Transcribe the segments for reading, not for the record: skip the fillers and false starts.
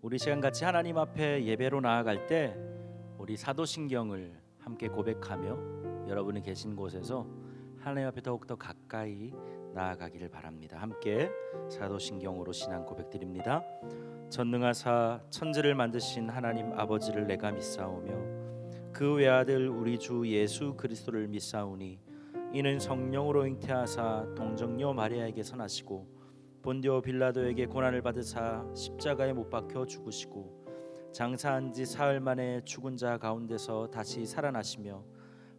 우리 시간 같이 하나님 앞에 예배로 나아갈 때 우리 사도신경을 함께 고백하며 여러분이 계신 곳에서 하나님 앞에 더욱더 가까이 나아가기를 바랍니다. 함께 사도신경으로 신앙 고백드립니다. 전능하사 천지를 만드신 하나님 아버지를 내가 믿사오며 그 외아들 우리 주 예수 그리스도를 믿사오니 이는 성령으로 잉태하사 동정녀 마리아에게서 나시고 본디오 빌라도에게 고난을 받으사 십자가에 못 박혀 죽으시고 장사한 지 사흘 만에 죽은 자 가운데서 다시 살아나시며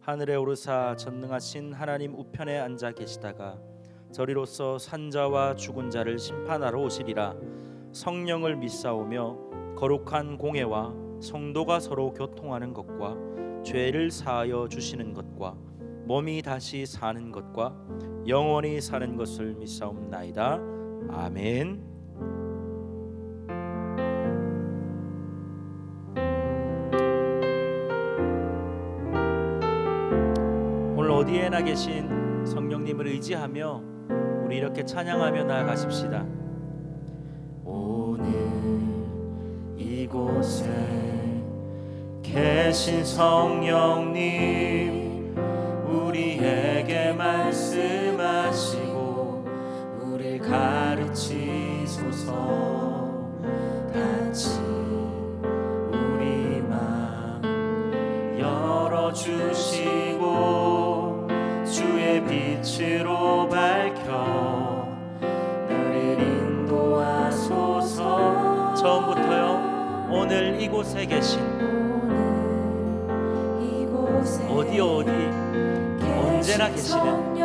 하늘에 오르사 전능하신 하나님 우편에 앉아 계시다가 저리로서 산자와 죽은 자를 심판하러 오시리라. 성령을 믿사오며 거룩한 공회와 성도가 서로 교통하는 것과 죄를 사하여 주시는 것과 몸이 다시 사는 것과 영원히 사는 것을 믿사옵나이다. 아멘. 오늘 어디에나 계신 성령님을 의지하며 우리 이렇게 찬양하며 나아가십시다. 오늘 이곳에 계신 성령님 우리에게 말씀하시고 우릴 가르치소서. 같이 우리 맘 열어주시고 주의 빛으로 밝혀 나를 인도하소서. 처음부터요. 오늘 이곳에 계신 어디 언제나 계시는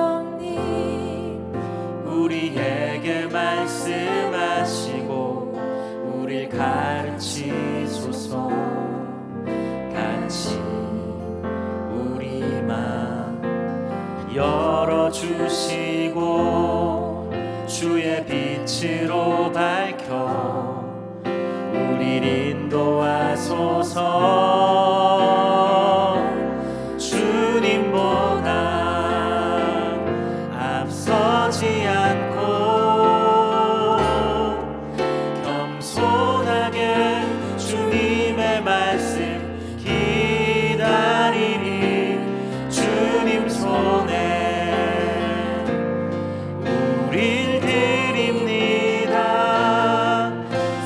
우리에게 말씀하시고 우릴 가르치소서. 같이 우리 맘 열어주시고 주의 빛으로 밝혀 우릴 인도하소서. 주님보다 앞서지 않고 겸손하게 주님의 말씀 기다리니 주님 손에 우릴 드립니다.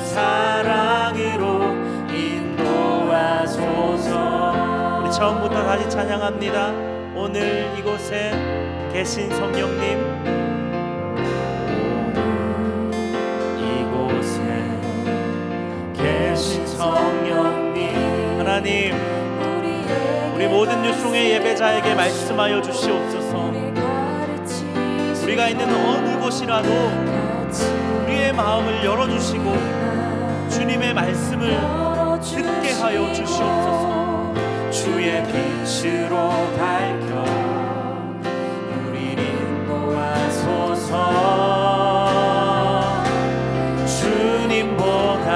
사랑으로 인도하소서. 우리 처음부터 다시 찬양합니다. 오늘 이곳에 계신 성령님, 이곳에 계신 성령님, 하나님 우리 모든 유종의 예배자에게 말씀하여 주시옵소서. 우리가 있는 어느 곳이라도 우리의 마음을 열어주시고 주님의 말씀을 듣게 하여 주시옵소서. 주의 빛으로 밝혀 우리를 인도하소서. 주님보다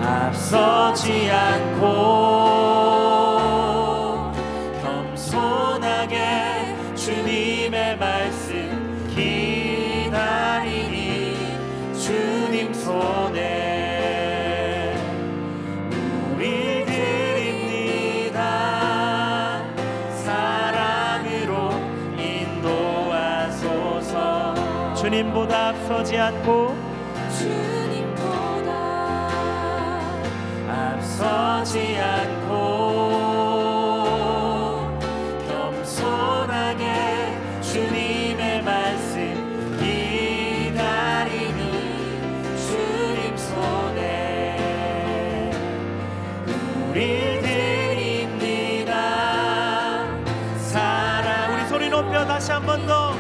앞서지 않고 겸손하게 주님의 말씀 기다리니 주님 손에 주님보다 앞서지 않고 겸손하게 주님의 말씀 기다리니 주님 손에 우릴 드립니다. 사랑. 우리 소리 높여 다시 한 번 더.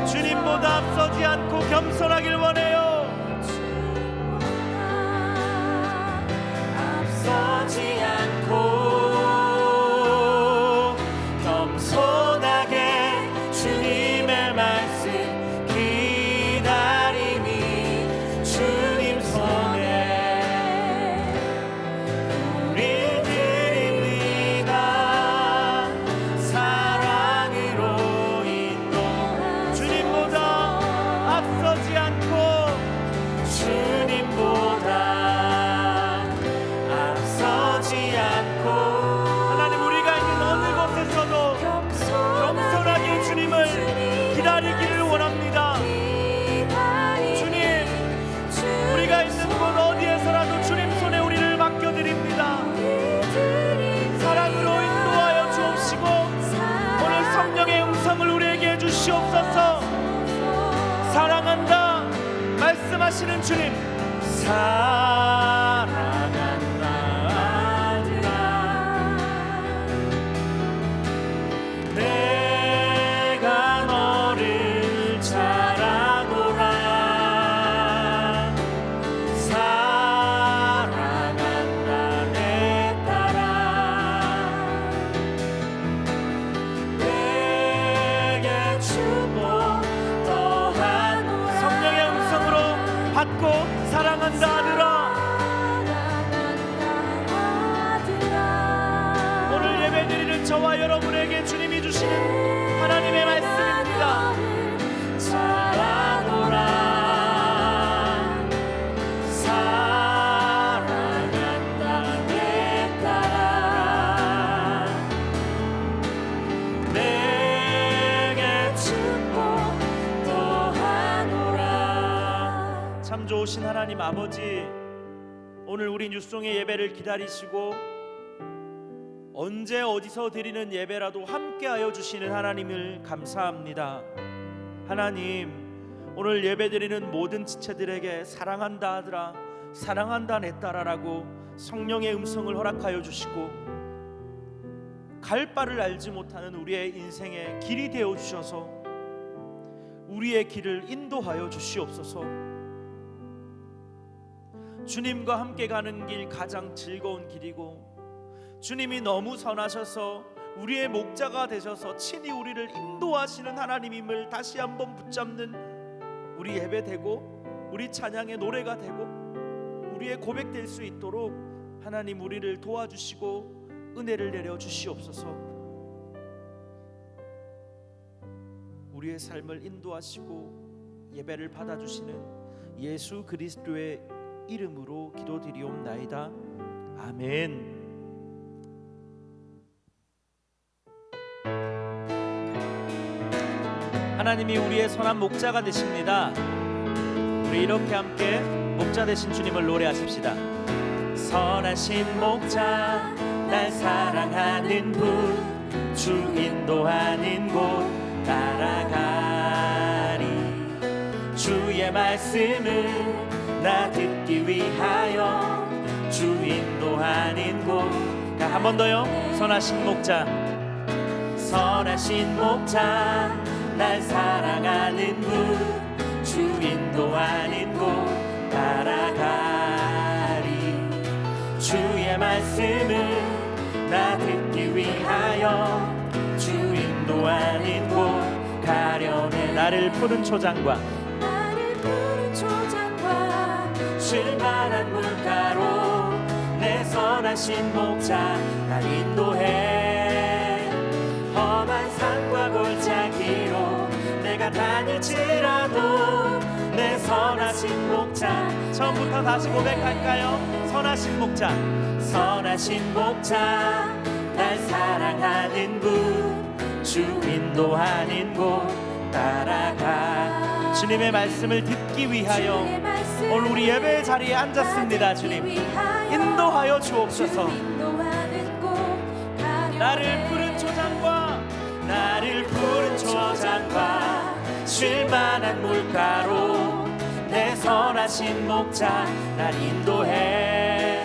주님보다 앞서지 않고 겸손하길 원해요. 앞서지 않고 겸손하게 주님의 말씀 기다리니 주님 손에 우릴 드립니다. 사랑으로 인도. 주님보다 앞서지 않고 주님 사랑한다 아들아 내가 너를 잘 아노라 사랑한다 내 딸아 내게 축복 더하노라 성령의 음성으로 받고 사랑한다 아들아 오늘 예배드리는 저와 여러분에게 주님이 주시는 하나님의 말씀입니다. 사랑하노라 사랑한다 내 딸아 내게 축복 더하노라. 참 좋으신 하나님 아버지, 오늘 우리 뉴송의 예배를 기다리시고 언제 어디서 드리는 예배라도 함께하여 주시는 하나님을 감사합니다. 하나님, 오늘 예배드리는 모든 지체들에게 사랑한다 아들아 사랑한다 내 딸아라고 성령의 음성을 허락하여 주시고 갈 바를 알지 못하는 우리의 인생의 길이 되어 주셔서 우리의 길을 인도하여 주시옵소서. 주님과 함께 가는 길 가장 즐거운 길이고 주님이 너무 선하셔서 우리의 목자가 되셔서 친히 우리를 인도하시는 하나님임을 다시 한번 붙잡는 우리 예배되고 우리 찬양의 노래가 되고 우리의 고백될 수 있도록 하나님 우리를 도와주시고 은혜를 내려 주시옵소서. 우리의 삶을 인도하시고 예배를 받아주시는 예수 그리스도의 이름으로 기도드리옵나이다. 아멘. 하나님이 우리의 선한 목자가 되십니다. 우리 이렇게 함께 목자 되신 주님을 노래하십시다. 선하신 목자 날 사랑하는 분 주 인도하는 곳 따라가리 주의 말씀을 나 듣기 위하여 주 인도하는 곳 한 번 더요. 선하신 목자 선하신 목자 날 사랑하는 분 주 인도하는 곳 따라가리 주의 말씀을 나 듣기 위하여 주 인도하는 곳 가려내 나를 푸른 초장과 쉴만한 물가로 내 선하신 목자 날 인도해 험한 산과 골짜기로 내가 다닐지라도 내 선하신 목자 처음부터 다시 고백할까요? 선하신 목자 선하신 목자 날 사랑하는 분 주 인도하는 곳 따라가 주님의 말씀을 듣기 위하여 오늘 우리 예배 자리에 앉았습니다. 주님 인도하여 주옵소서. 나를 푸른 초장과 쉴만한 물가로 내 선하신 목자 날 인도해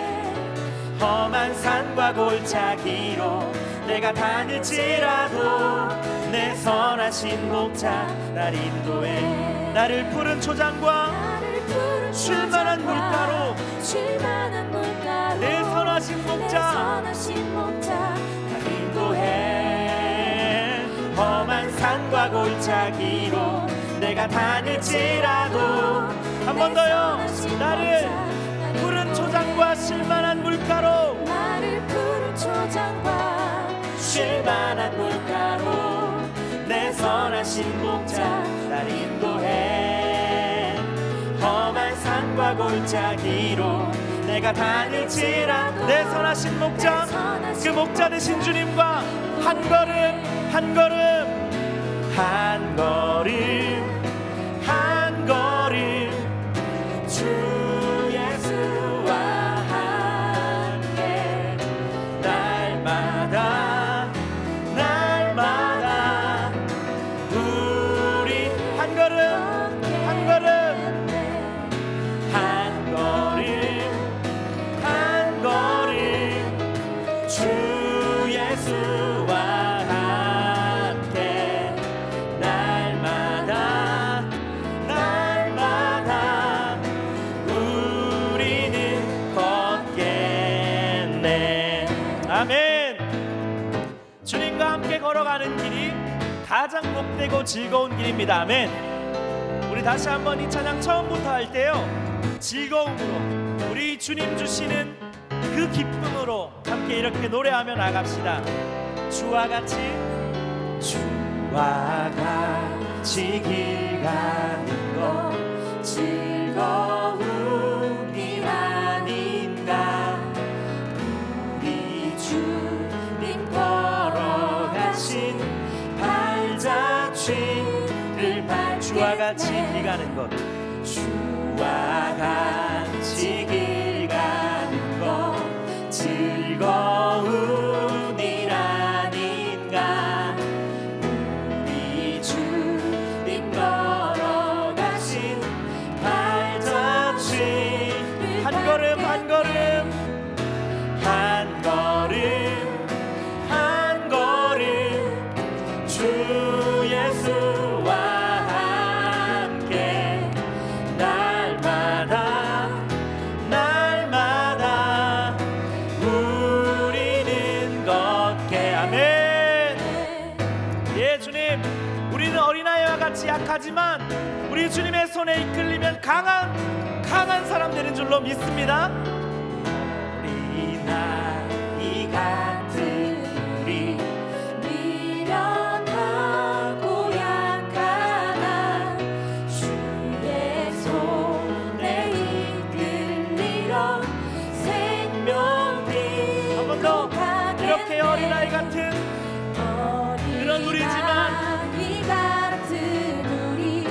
험한 산과 골짜기로 내가 다닐지라도 내 선하신 목자 날 인도해 나를 푸른 초장과 쉴만한 물가로 내 선하신 목자 날 인도해 험한 산과 골짜기로 내가 다닐지라도 한 번 더요. 나를 푸른 초장과 쉴만한 물가로 쉴만한 물가로 내 선하신 목자 날 인도해 험한 산과 골짜기로 내가 다닐지라도 내 선하신 목자 그 목자 되신 주님과 한 걸음 한 걸음 한 걸음 한 걸음 주 예수와 함께 날마다 날마다 우리 한 걸음 한 걸음 한 함께 걸어가는 길이 가장 복되고 즐거운 길입니다. 아멘. 우리 다시 한번 이 찬양 처음부터 할 때요, 즐거움으로, 우리 주님 주시는 그 기쁨으로 함께 이렇게 노래하며 나갑시다. 주와 같이 길 가는 것 즐거움이 아닌가. 우리 주님 걸어가신 발자취를 밟게. 주와 같이 길 가는 것, 주와 같이 길 가는 것 즐거운 일 아닌가. 우리 주님 걸어가신 발자취를 한 걸음 한 걸음 한 걸음 한 걸음 주 예수와 함께 날마다 날마다 우리는 걷게. 아멘. 예, 주님, 우리는 어린아이와 같이 약하지만 우리 주님의 손에 이끌리면 강한 사람 되는 줄로 믿습니다. 어린아이 같은 우리 미련하고 약하나 주의 손에 이끌리러 생명길로 한 번 더 이렇게 어린아이 같은 그런 우리지만 어린아이 같은 우리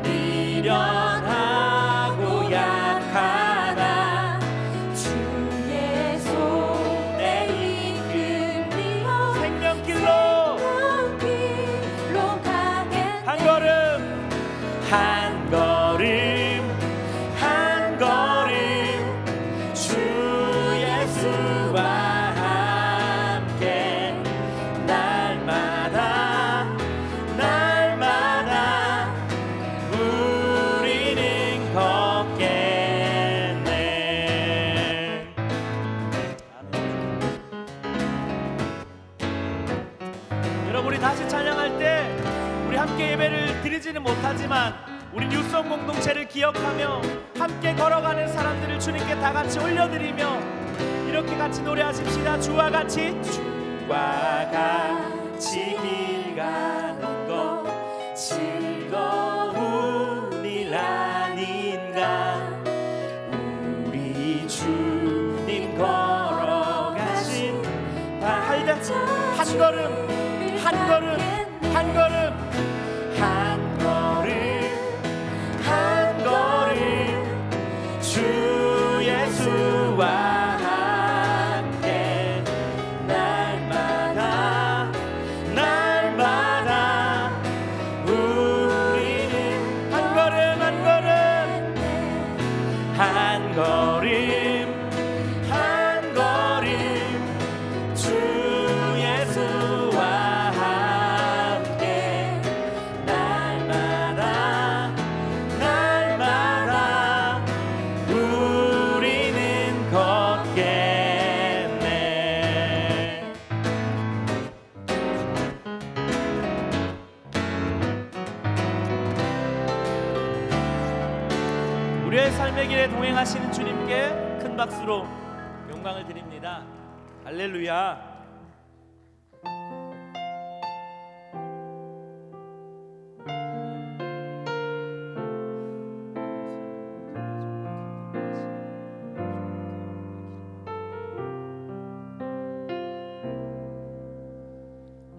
미련하고 약하나 주의 손에 이끌리어 생명길로 길로 가겠네. 한 걸음 한 걸음 한 걸음 주 예수와 함께 날마다 날마다 우리는 걷겠네. 여러분, 우리 다시 찬양할 때 우리 함께 예배를 드리지는 못하지만 우리 뉴송 공동체를 기억하며 함께 걸어가는 사람들을 주님께 다 같이 올려드리며 이렇게 같이 노래하십시다. 주와 같이 주와 같이 길 가는 것 즐거운 일 아닌가. 우리 주님 걸어가신 한 걸음 한 걸음 한 걸음 한 걸음 한 걸음 주 예수와 함께 날마다 날마다 우리는 한 걸음 한 걸음 한 걸음 한 걸음 주 예수와 함께 날마다 날마다 우리는 걷겠네. 우리의 삶의 길에 동행하시는 주님께 큰 박수로 영광을 드립니다. 할렐루야.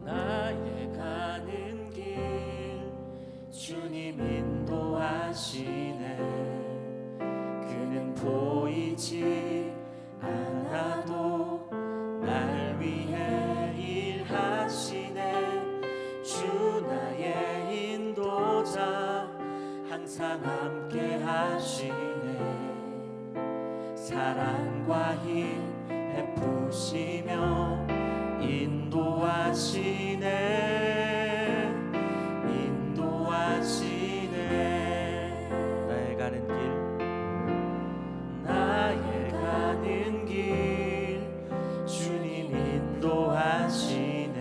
나의 가는 길 주님 인도하시네. 그는 보이지 않아도 날 위해 일하시네. 주 나의 인도자 항상 함께 하시네. 사랑과 힘 베푸시며 인도하시네. 인도하시네. 나의 가는 길 나의 가는 길 주님 인도하시네.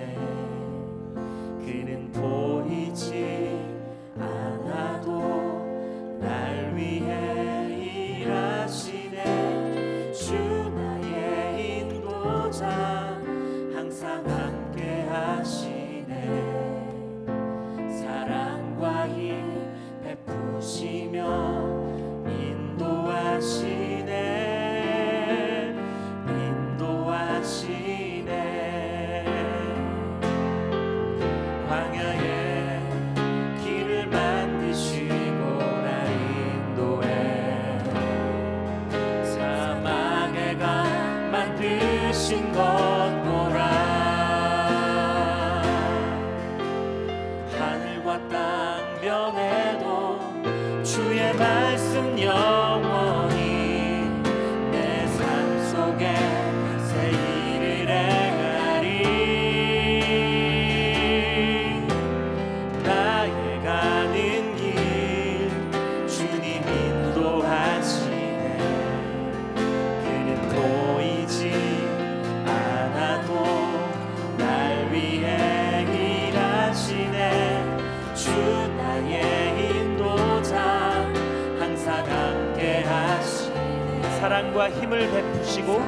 사랑과 힘을 베푸시고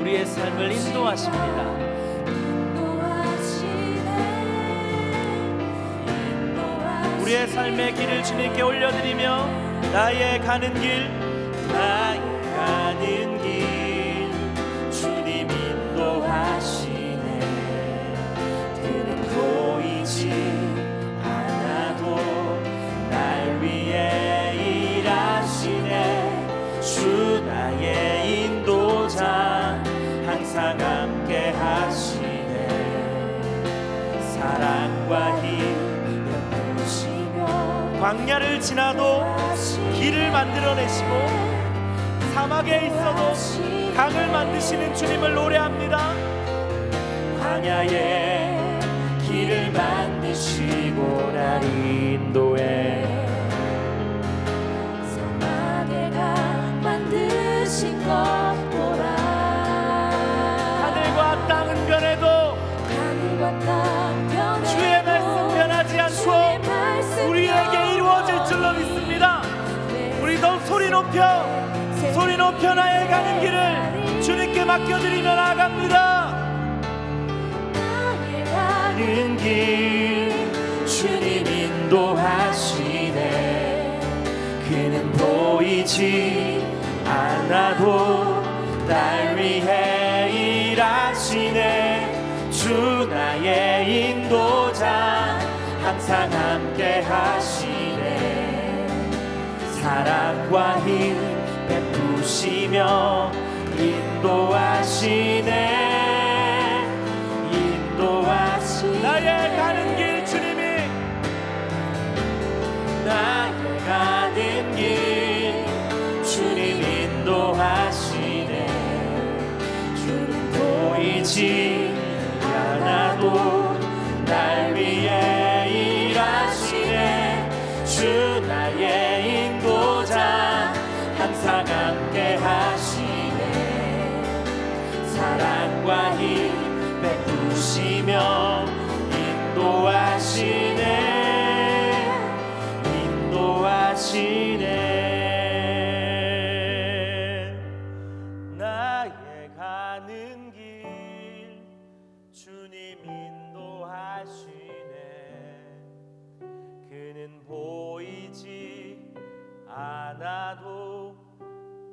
우리의 삶을 인도하십니다. 우리의 삶의 길을 주님께 올려드리며 나의 가는 길 주님 인도하시네. 그는 보이지 않아도 날 위해 일하시네. 주 나의 인도자 항상 함께 하시네. 사랑과 힘 베푸시며 광야를 지나도 길을 만들어내시고 사막에 있어도 강을 만드시는 주님을 노래합니다. 광야에 길을 만드시고 날 인도해. 사막에 강 만드신 것 보라. 하늘과 땅은 변해도 하늘과 땅 변해도 주의 말씀 변하지 않고 우리에게 이루어질 줄로 믿습니다. 우리 더욱 소리 높여 나의 가는 길을 주님께 맡겨드리며 나아갑니다. 나의 가는 길 주님 인도하시네. 그는 보이지 않아도 날 위해 일하시네. 주 나의 인도자 항상 함께 하시네. 사랑과 힘 베푸시며 인도하시네. 나의 가는 길 주님이 나의 가는 길 주님 인도하시네. 주님 보이지 않아도 날 위해 일하시네. 주 나의 인도자 항상 함께 하시네. 사랑과 힘 베푸시며 인도하시네. 나의 가는 길 주님 인도하시네. 그는 보이지 않아도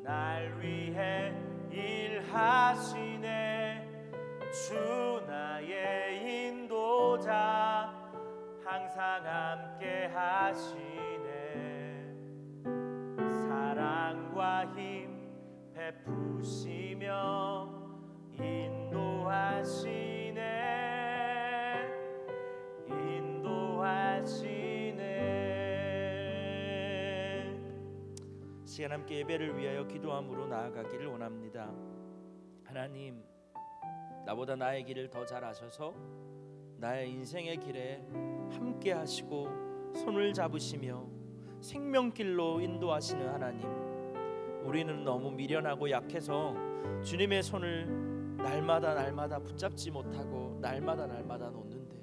날 위해 일하시네. 주 나의 인도자 항상 함께 하시네. 사랑과 힘 베푸시며 인도하시네. 시간 함께 예배를 위하여 기도함으로 나아가기를 원합니다. 하나님, 나보다 나의 길을 더 잘 아셔서 나의 인생의 길에 함께 하시고 손을 잡으시며 생명길로 인도하시는 하나님, 우리는 너무 미련하고 약해서 주님의 손을 날마다 붙잡지 못하고 날마다 놓는데,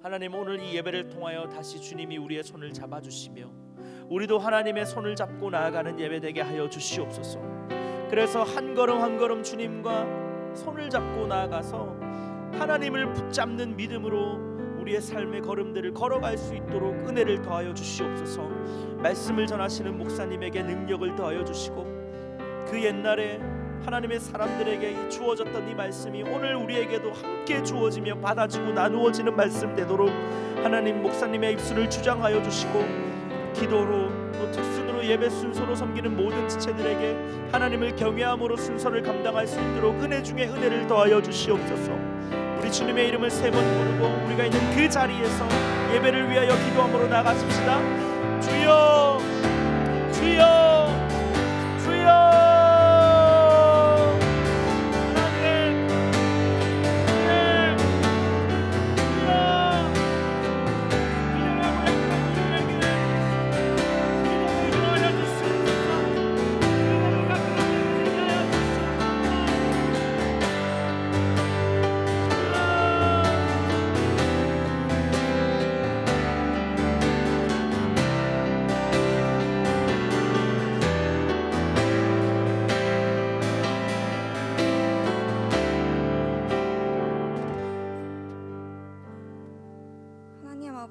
하나님, 오늘 이 예배를 통하여 다시 주님이 우리의 손을 잡아주시며 우리도 하나님의 손을 잡고 나아가는 예배 되게 하여 주시옵소서. 그래서 한 걸음 주님과 손을 잡고 나아가서 하나님을 붙잡는 믿음으로 우리의 삶의 걸음들을 걸어갈 수 있도록 은혜를 더하여 주시옵소서. 말씀을 전하시는 목사님에게 능력을 더하여 주시고, 그 옛날에 하나님의 사람들에게 주어졌던 이 말씀이 오늘 우리에게도 함께 주어지며 받아지고 나누어지는 말씀 되도록 하나님 목사님의 입술을 주장하여 주시고, 기도로 또 특순으로 예배 순서로 섬기는 모든 지체들에게 하나님을 경외함으로 순서를 감당할 수 있도록 은혜 중에 은혜를 더하여 주시옵소서. 우리 주님의 이름을 세 번 부르고 우리가 있는 그 자리에서 예배를 위하여 기도함으로 나가십시다. 주여, 주여, 주여.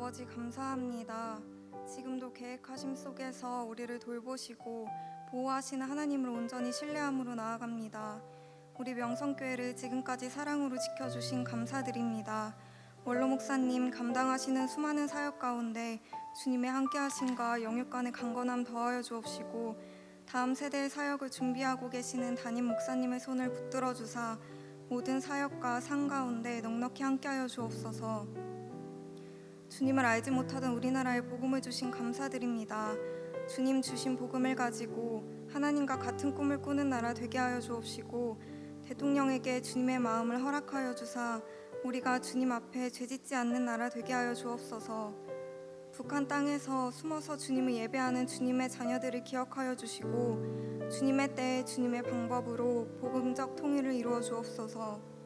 아버지 감사합니다. 지금도 계획하심 속에서 우리를 돌보시고 보호하시는 하나님을 온전히 신뢰함으로 나아갑니다. 우리 명성교회를 지금까지 사랑으로 지켜주신 감사드립니다. 원로 목사님 감당하시는 수많은 사역 가운데 주님의 함께하심과 영육간의 강건함 더하여 주옵시고 다음 세대의 사역을 준비하고 계시는 담임 목사님의 손을 붙들어 주사 모든 사역과 상 가운데 넉넉히 함께하여 주옵소서. 주님을 알지 못하던 우리나라에 복음을 주신 감사드립니다. 주님 주신 복음을 가지고 하나님과 같은 꿈을 꾸는 나라 되게 하여 주옵시고 대통령에게 주님의 마음을 허락하여 주사 우리가 주님 앞에 죄짓지 않는 나라 되게 하여 주옵소서. 북한 땅에서 숨어서 주님을 예배하는 주님의 자녀들을 기억하여 주시고 주님의 때에 주님의 방법으로 복음적 통일을 이루어 주옵소서.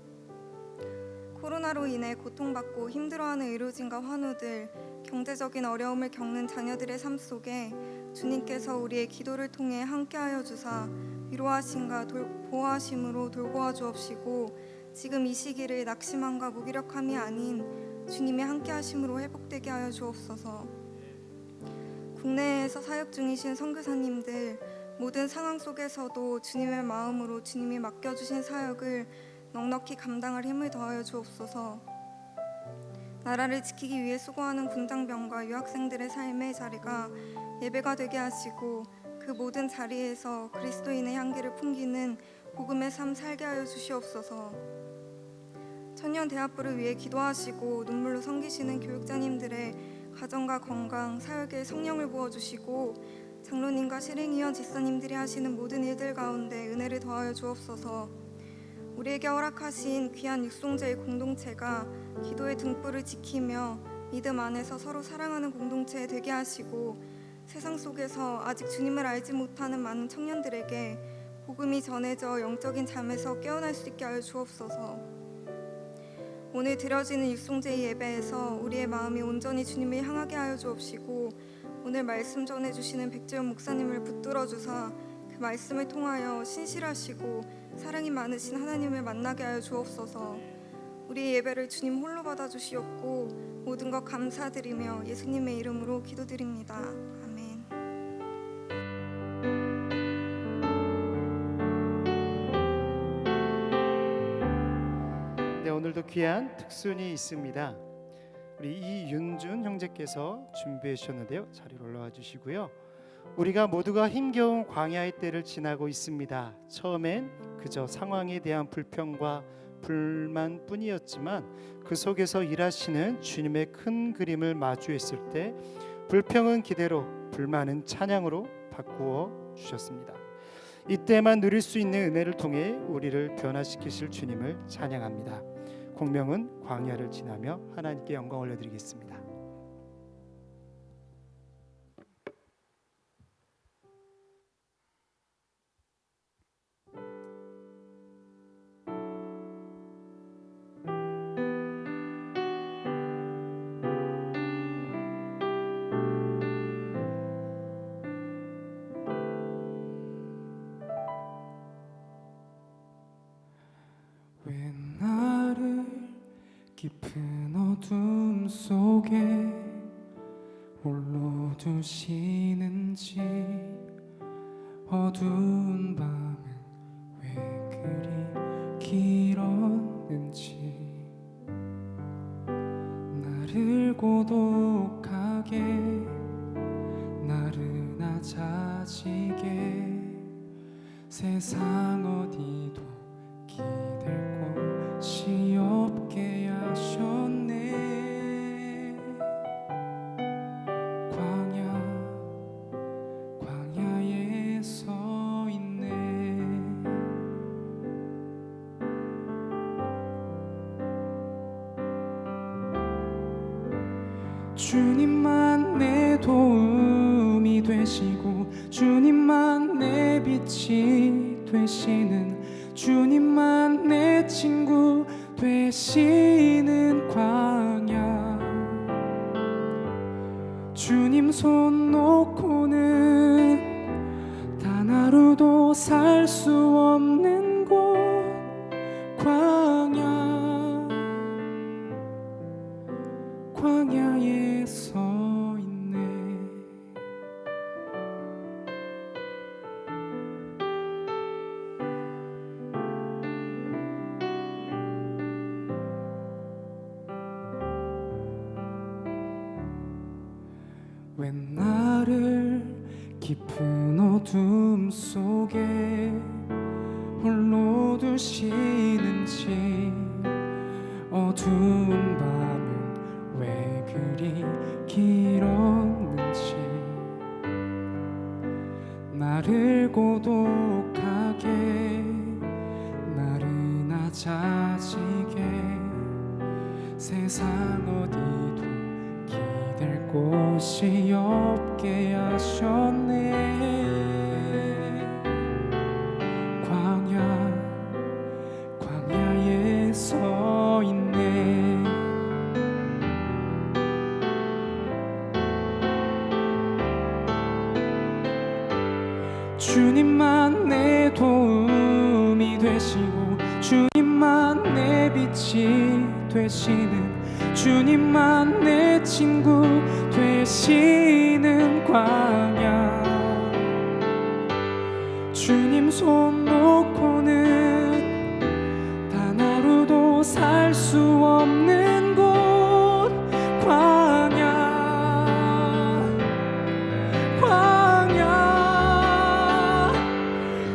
코로나로 인해 고통받고 힘들어하는 의료진과 환우들, 경제적인 어려움을 겪는 자녀들의 삶 속에 주님께서 우리의 기도를 통해 함께하여 주사 위로하심과 보호하심으로 돌보아 주옵시고 지금 이 시기를 낙심함과 무기력함이 아닌 주님의 함께하심으로 회복되게 하여 주옵소서. 국내에서 사역 중이신 선교사님들 모든 상황 속에서도 주님의 마음으로 주님이 맡겨주신 사역을 넉넉히 감당할 힘을 더하여 주옵소서. 나라를 지키기 위해 수고하는 군장병과 유학생들의 삶의 자리가 예배가 되게 하시고 그 모든 자리에서 그리스도인의 향기를 풍기는 복음의 삶 살게 하여 주시옵소서. 청년 대학부를 위해 기도하시고 눈물로 섬기시는 교육자님들의 가정과 건강, 사역에 성령을 부어주시고 장로님과 실행위원 집사님들이 하시는 모든 일들 가운데 은혜를 더하여 주옵소서. 우리에게 허락하신 귀한 육성제의 공동체가 기도의 등불을 지키며 믿음 안에서 서로 사랑하는 공동체 되게 하시고 세상 속에서 아직 주님을 알지 못하는 많은 청년들에게 복음이 전해져 영적인 잠에서 깨어날 수 있게 하여 주옵소서. 오늘 드려지는 육성제의 예배에서 우리의 마음이 온전히 주님을 향하게 하여 주옵시고 오늘 말씀 전해주시는 백재훈 목사님을 붙들어 주사 그 말씀을 통하여 신실하시고 사랑이 많으신 하나님을 만나게 하여 주옵소서. 우리의 예배를 주님 홀로 받아주시옵고 모든 것 감사드리며 예수님의 이름으로 기도드립니다. 아멘. 네, 오늘도 귀한 특순이 있습니다. 우리 이윤준 형제께서 준비해 주셨는데요. 자리로 올라와 주시고요. 우리가 모두가 힘겨운 광야의 때를 지나고 있습니다. 처음엔 그저 상황에 대한 불평과 불만뿐이었지만 그 속에서 일하시는 주님의 큰 그림을 마주했을 때 불평은 기대로, 불만은 찬양으로 바꾸어 주셨습니다. 이때만 누릴 수 있는 은혜를 통해 우리를 변화시키실 주님을 찬양합니다. 공명은 광야를 지나며 하나님께 영광 올려드리겠습니다. 왜 나를 깊은 어둠 속에 홀로 두시는지 어두운 밤은 왜 그리 길었는지 나를 고독하게 나른하자지게 세상 어디도 기댈 곳이 없게 하셨네. 광야에 서 있네. 주님만 내 도움이 되시고 주님만 내 빛이 되시는 주님만 내 친구 되시는 광야. 주님 손 놓고는 단 하루도 살 수 없는 곳 광야에 서 왜 나를 깊은 어둠 속에 홀로 두시는지, 어두운 밤은 왜 그리 길었는지, 나를 고독하게 나른하 자지게 세상 어디도 기댈 곳이 없게 하셨네. 광야에 서 있네. 주님만 내 도움이 되시고 주님만 내 빛이 되시는, 주님만 내 친구 되시는 광야. 주님 손 놓고는 단 하루도 살 수 없는 곳, 광야.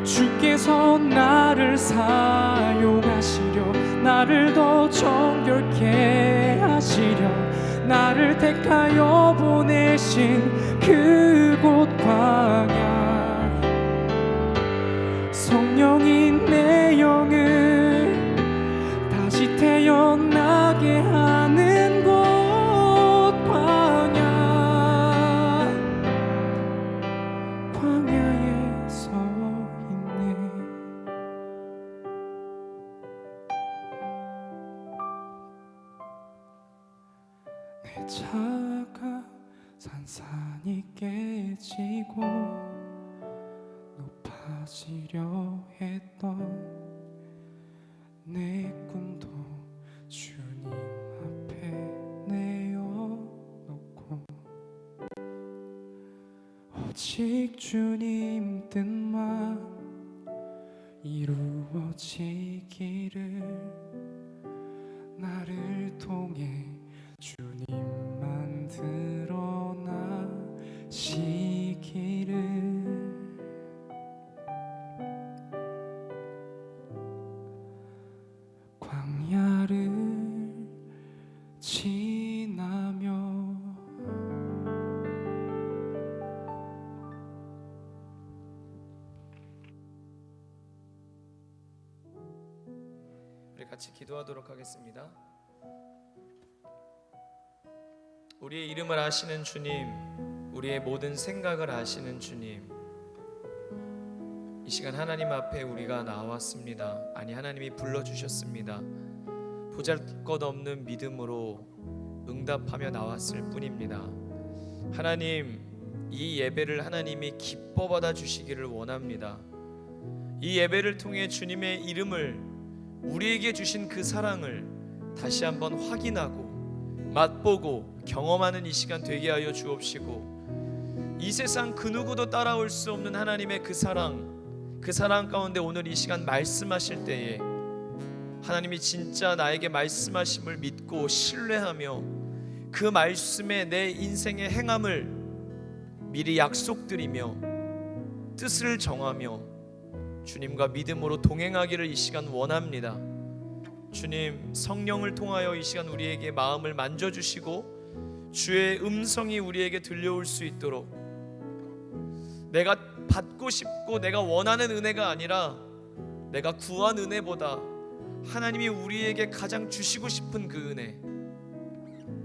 주께서 나를 사용하시려, 나를 더 정결케 하시려, 나를 택하여 보내신 그곳 광야. 성령인 내 영을 다시 태어나게 하는 곳, 광야. 광야에 서 있네. 내 차가 산산이 깨지고 높아지려 했던 내 꿈도 주님 앞에 내어놓고, 오직 주님 뜻만 이루어지기를, 나를 통해 주님만 드러나시기를. 광야를 지나며 우리 같이 기도하도록 하겠습니다. 우리의 이름을 아시는 주님, 우리의 모든 생각을 아시는 주님, 이 시간 하나님 앞에 우리가 나왔습니다. 아니, 하나님이 불러주셨습니다. 보잘것없는 믿음으로 응답하며 나왔을 뿐입니다. 하나님, 이 예배를 하나님이 기뻐 받아주시기를 원합니다. 이 예배를 통해 주님의 이름을, 우리에게 주신 그 사랑을 다시 한번 확인하고 맛보고 경험하는 이 시간 되게 하여 주옵시고, 이 세상 그 누구도 따라올 수 없는 하나님의 그 사랑 가운데 오늘 이 시간 말씀하실 때에 하나님이 진짜 나에게 말씀하심을 믿고 신뢰하며 그 말씀에 내 인생의 행함을 미리 약속드리며 뜻을 정하며 주님과 믿음으로 동행하기를 이 시간 원합니다. 주님, 성령을 통하여 이 시간 우리에게 마음을 만져주시고 주의 음성이 우리에게 들려올 수 있도록, 내가 받고 싶고 내가 원하는 은혜가 아니라 내가 구한 은혜보다 하나님이 우리에게 가장 주시고 싶은 그 은혜,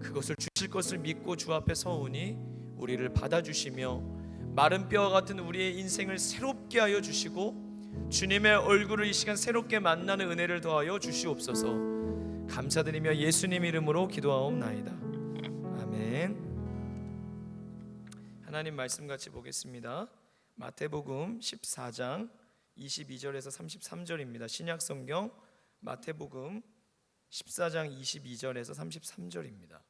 그것을 주실 것을 믿고 주 앞에 서오니 우리를 받아주시며 마른 뼈와 같은 우리의 인생을 새롭게 하여 주시고 주님의 얼굴을 이 시간 새롭게 만나는 은혜를 더하여 주시옵소서. 감사드리며 예수님 이름으로 기도하옵나이다. 아멘. 하나님 말씀 같이 보겠습니다. 마태복음 14장 22절에서 33절입니다. 신약성경 마태복음 14장 22절에서 33절입니다.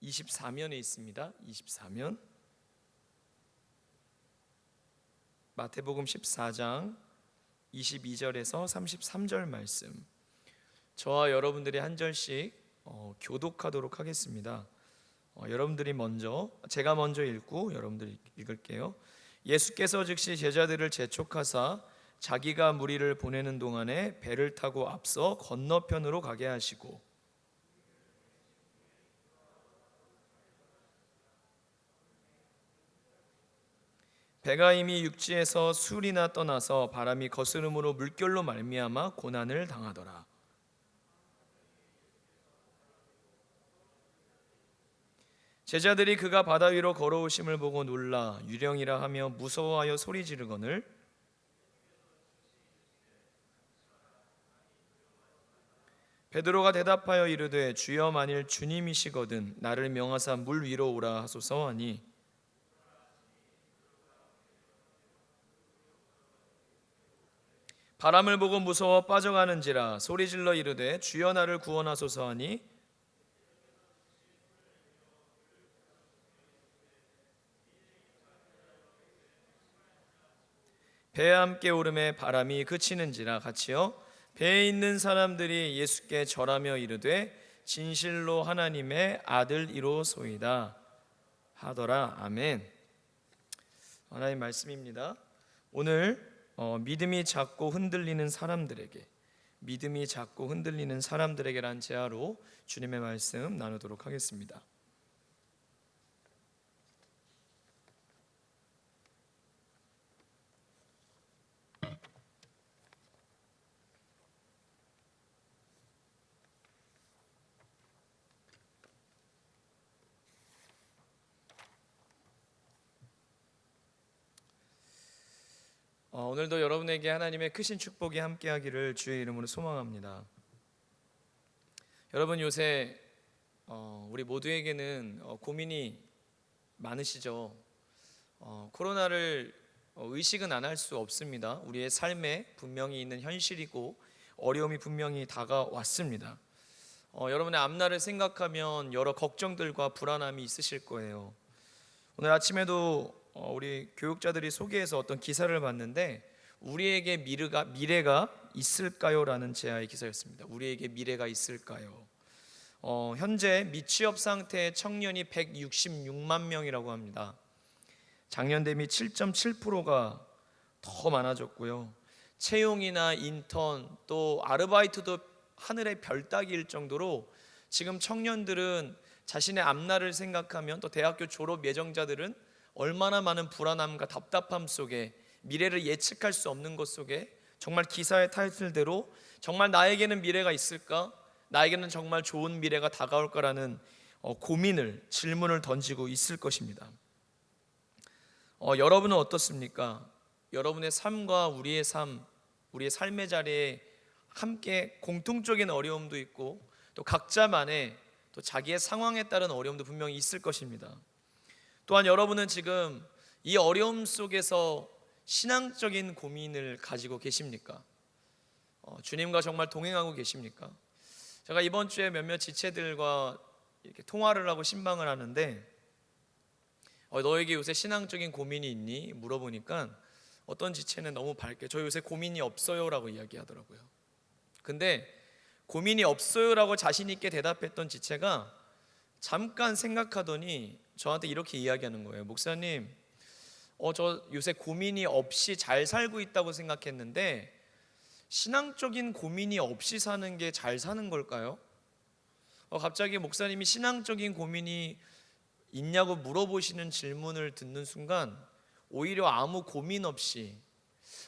24면에 있습니다. 24면. 마태복음 14장 22절에서 33절 말씀, 저와 여러분들이 한 절씩 교독하도록 하겠습니다. 여러분들이 먼저, 제가 먼저 읽고 여러분들이 읽을게요. 예수께서 즉시 제자들을 재촉하사 자기가 무리를 보내는 동안에 배를 타고 앞서 건너편으로 가게 하시고 배가 이미 육지에서 술이나 떠나서 바람이 거스름으로 물결로 말미암아 고난을 당하더라. 제자들이 그가 바다 위로 걸어오심을 보고 놀라 유령이라 하며 무서워하여 소리 지르거늘 베드로가 대답하여 이르되 주여 만일 주님이시거든 나를 명하사 물 위로 오라 하소서 하니 바람을 보고 무서워 빠져가는지라 소리질러 이르되 주여 나를 구원하소서 하니 배에 함께 오름에 바람이 그치는지라. 같이요. 배에 있는 사람들이 예수께 절하며 이르되 진실로 하나님의 아들이로소이다 하더라. 아멘. 하나님 말씀입니다. 오늘 믿음이 작고 흔들리는 사람들에게, 믿음이 작고 흔들리는 사람들에게란 제하로 주님의 말씀 나누도록 하겠습니다. 오늘도 여러분에게 하나님의 크신 축복이 함께하기를 주의 이름으로 소망합니다. 여러분 요새 우리 모두에게는 고민이 많으시죠. 코로나를 의식은 안 할 수 없습니다. 우리의 삶에 분명히 있는 현실이고 어려움이 분명히 다가왔습니다. 여러분의 앞날을 생각하면 여러 걱정들과 불안함이 있으실 거예요. 오늘 아침에도 우리 교육자들이 소개해서 어떤 기사를 봤는데 우리에게 미래가 있을까요? 라는 제아의 기사였습니다. 우리에게 미래가 있을까요? 현재 미취업 상태의 청년이 166만 명이라고 합니다. 작년 대비 7.7%가 더 많아졌고요. 채용이나 인턴 또 아르바이트도 하늘의 별 따기일 정도로 지금 청년들은 자신의 앞날을 생각하면 또 대학교 졸업 예정자들은 얼마나 많은 불안함과 답답함 속에 미래를 예측할 수 없는 것 속에 정말 기사의 타이틀대로 정말 나에게는 미래가 있을까? 나에게는 정말 좋은 미래가 다가올까라는 고민을, 질문을 던지고 있을 것입니다. 여러분은 어떻습니까? 여러분의 삶과 우리의 삶, 우리의 삶의 자리에 함께 공통적인 어려움도 있고 또 각자만의 또 자기의 상황에 따른 어려움도 분명히 있을 것입니다. 또한 여러분은 지금 이 어려움 속에서 신앙적인 고민을 가지고 계십니까? 주님과 정말 동행하고 계십니까? 제가 이번 주에 몇몇 지체들과 이렇게 통화를 하고 신방을 하는데 너에게 요새 신앙적인 고민이 있니? 물어보니까 어떤 지체는 너무 밝게 저 요새 고민이 없어요 라고 이야기하더라고요. 근데 고민이 없어요 라고 자신 있게 대답했던 지체가 잠깐 생각하더니 저한테 이렇게 이야기하는 거예요. 목사님, 저 요새 고민이 없이 잘 살고 있다고 생각했는데 신앙적인 고민이 없이 사는 게 잘 사는 걸까요? 갑자기 목사님이 신앙적인 고민이 있냐고 물어보시는 질문을 듣는 순간 오히려 아무 고민 없이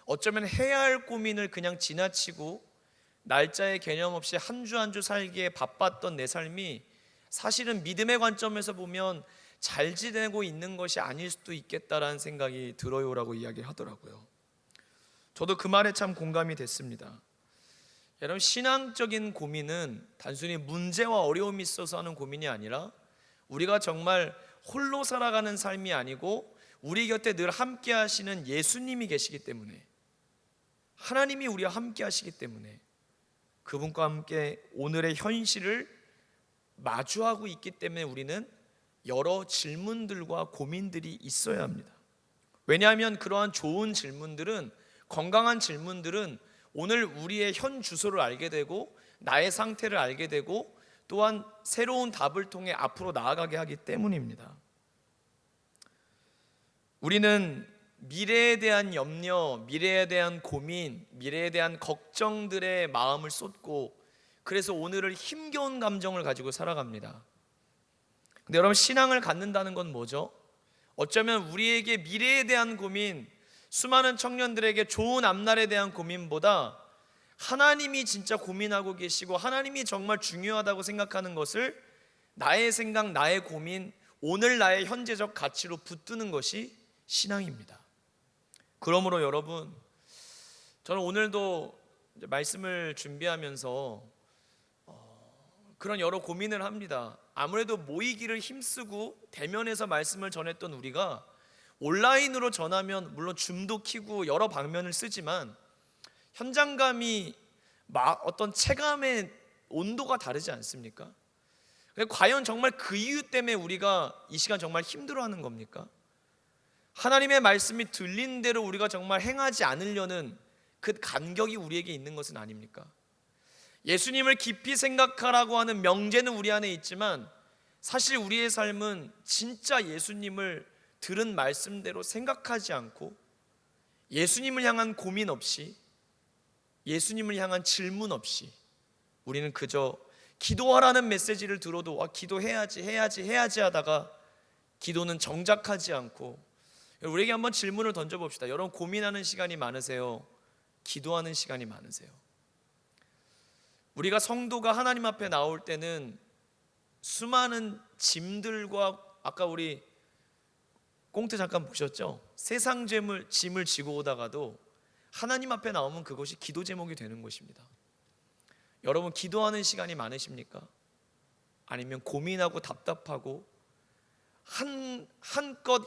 어쩌면 해야 할 고민을 그냥 지나치고 날짜의 개념 없이 한 주 한 주 살기에 바빴던 내 삶이 사실은 믿음의 관점에서 보면 잘 지내고 있는 것이 아닐 수도 있겠다라는 생각이 들어요라고 이야기를 하더라고요. 저도 그 말에 참 공감이 됐습니다. 여러분, 신앙적인 고민은 단순히 문제와 어려움이 있어서 하는 고민이 아니라 우리가 정말 홀로 살아가는 삶이 아니고 우리 곁에 늘 함께 하시는 예수님이 계시기 때문에, 하나님이 우리와 함께 하시기 때문에 그분과 함께 오늘의 현실을 마주하고 있기 때문에 우리는 여러 질문들과 고민들이 있어야 합니다. 왜냐하면 그러한 좋은 질문들은, 건강한 질문들은 오늘 우리의 현 주소를 알게 되고 나의 상태를 알게 되고 또한 새로운 답을 통해 앞으로 나아가게 하기 때문입니다. 우리는 미래에 대한 염려, 미래에 대한 고민, 미래에 대한 걱정들의 마음을 쏟고 그래서 오늘을 힘겨운 감정을 가지고 살아갑니다. 근데 여러분, 신앙을 갖는다는 건 뭐죠? 어쩌면 우리에게 미래에 대한 고민, 수많은 청년들에게 좋은 앞날에 대한 고민보다 하나님이 진짜 고민하고 계시고 하나님이 정말 중요하다고 생각하는 것을 나의 생각, 나의 고민, 오늘 나의 현재적 가치로 붙드는 것이 신앙입니다. 그러므로 여러분, 저는 오늘도 말씀을 준비하면서 그런 여러 고민을 합니다. 아무래도 모이기를 힘쓰고 대면에서 말씀을 전했던 우리가 온라인으로 전하면 물론 줌도 켜고 여러 방면을 쓰지만 현장감이 어떤 체감의 온도가 다르지 않습니까? 과연 정말 그 이유 때문에 우리가 이 시간 정말 힘들어하는 겁니까? 하나님의 말씀이 들린 대로 우리가 정말 행하지 않으려는 그 간격이 우리에게 있는 것은 아닙니까? 예수님을 깊이 생각하라고 하는 명제는 우리 안에 있지만 사실 우리의 삶은 진짜 예수님을 들은 말씀대로 생각하지 않고 예수님을 향한 고민 없이 예수님을 향한 질문 없이 우리는 그저 기도하라는 메시지를 들어도 기도해야지 하다가 기도는 정작하지 않고, 우리에게 한번 질문을 던져봅시다. 여러분, 고민하는 시간이 많으세요? 기도하는 시간이 많으세요? 우리가 성도가 하나님 앞에 나올 때는 수많은 짐들과, 아까 우리 꽁트 잠깐 보셨죠? 세상 짐을 지고 오다가도 하나님 앞에 나오면 그것이 기도 제목이 되는 것입니다. 여러분, 기도하는 시간이 많으십니까? 아니면 고민하고 답답하고 한껏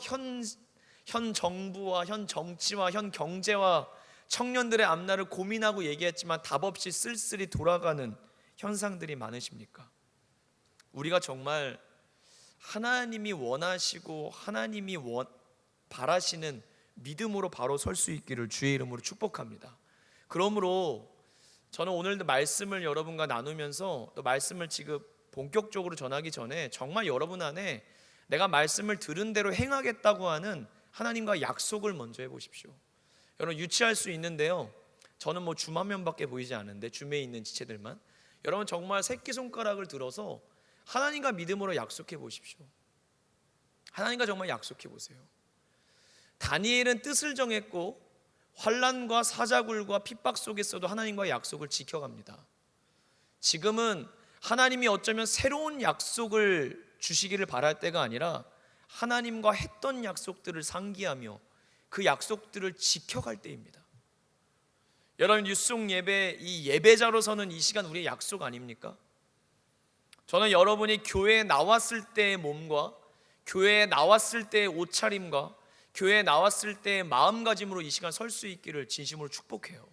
현 정부와 현 정치와 현 경제와 청년들의 앞날을 고민하고 얘기했지만 답 없이 쓸쓸히 돌아가는 현상들이 많으십니까? 우리가 정말 하나님이 원하시고 하나님이 바라시는 믿음으로 바로 설 수 있기를 주의 이름으로 축복합니다. 그러므로 저는 오늘도 말씀을 여러분과 나누면서 또 말씀을 지금 본격적으로 전하기 전에 정말 여러분 안에 내가 말씀을 들은 대로 행하겠다고 하는 하나님과 약속을 먼저 해보십시오. 여러분, 유치할 수 있는데요, 저는 뭐 줌 화면밖에 보이지 않는데 줌에 있는 지체들만, 여러분 정말 새끼손가락을 들어서 하나님과 믿음으로 약속해 보십시오. 하나님과 정말 약속해 보세요. 다니엘은 뜻을 정했고 환난과 사자굴과 핍박 속에서도 하나님과 약속을 지켜갑니다. 지금은 하나님이 어쩌면 새로운 약속을 주시기를 바랄 때가 아니라 하나님과 했던 약속들을 상기하며 그 약속들을 지켜갈 때입니다. 여러분, 뉴스송 예배, 이 예배자로서는 이 시간 우리의 약속 아닙니까? 저는 여러분이 교회에 나왔을 때의 몸과 교회에 나왔을 때의 옷차림과 교회에 나왔을 때의 마음가짐으로 이 시간 설 수 있기를 진심으로 축복해요.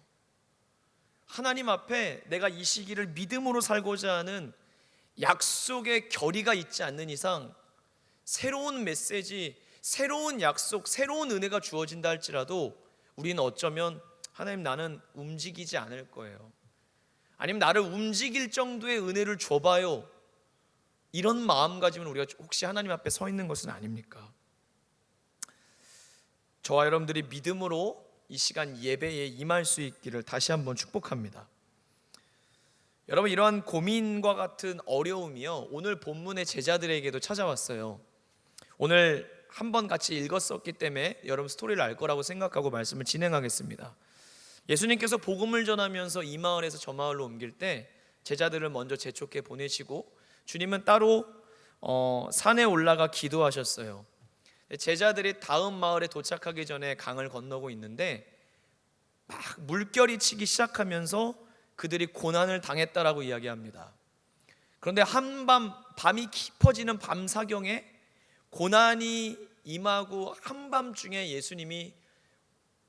하나님 앞에 내가 이 시기를 믿음으로 살고자 하는 약속의 결의가 있지 않는 이상 새로운 메시지, 새로운 약속, 새로운 은혜가 주어진다 할지라도 우리는 어쩌면 하나님, 나는 움직이지 않을 거예요. 아니면 나를 움직일 정도의 은혜를 줘봐요. 이런 마음가짐은 우리가 혹시 하나님 앞에 서 있는 것은 아닙니까? 저와 여러분들이 믿음으로 이 시간 예배에 임할 수 있기를 다시 한번 축복합니다. 여러분, 이러한 고민과 같은 어려움이요, 오늘 본문의 제자들에게도 찾아왔어요. 오늘 한번 같이 읽었었기 때문에 여러분 스토리를 알 거라고 생각하고 말씀을 진행하겠습니다. 예수님께서 복음을 전하면서 이 마을에서 저 마을로 옮길 때 제자들을 먼저 재촉해 보내시고 주님은 따로 산에 올라가 기도하셨어요. 제자들이 다음 마을에 도착하기 전에 강을 건너고 있는데 막 물결이 치기 시작하면서 그들이 고난을 당했다라고 이야기합니다. 그런데 밤이 깊어지는 밤사경에 고난이 임하고 한밤중에 예수님이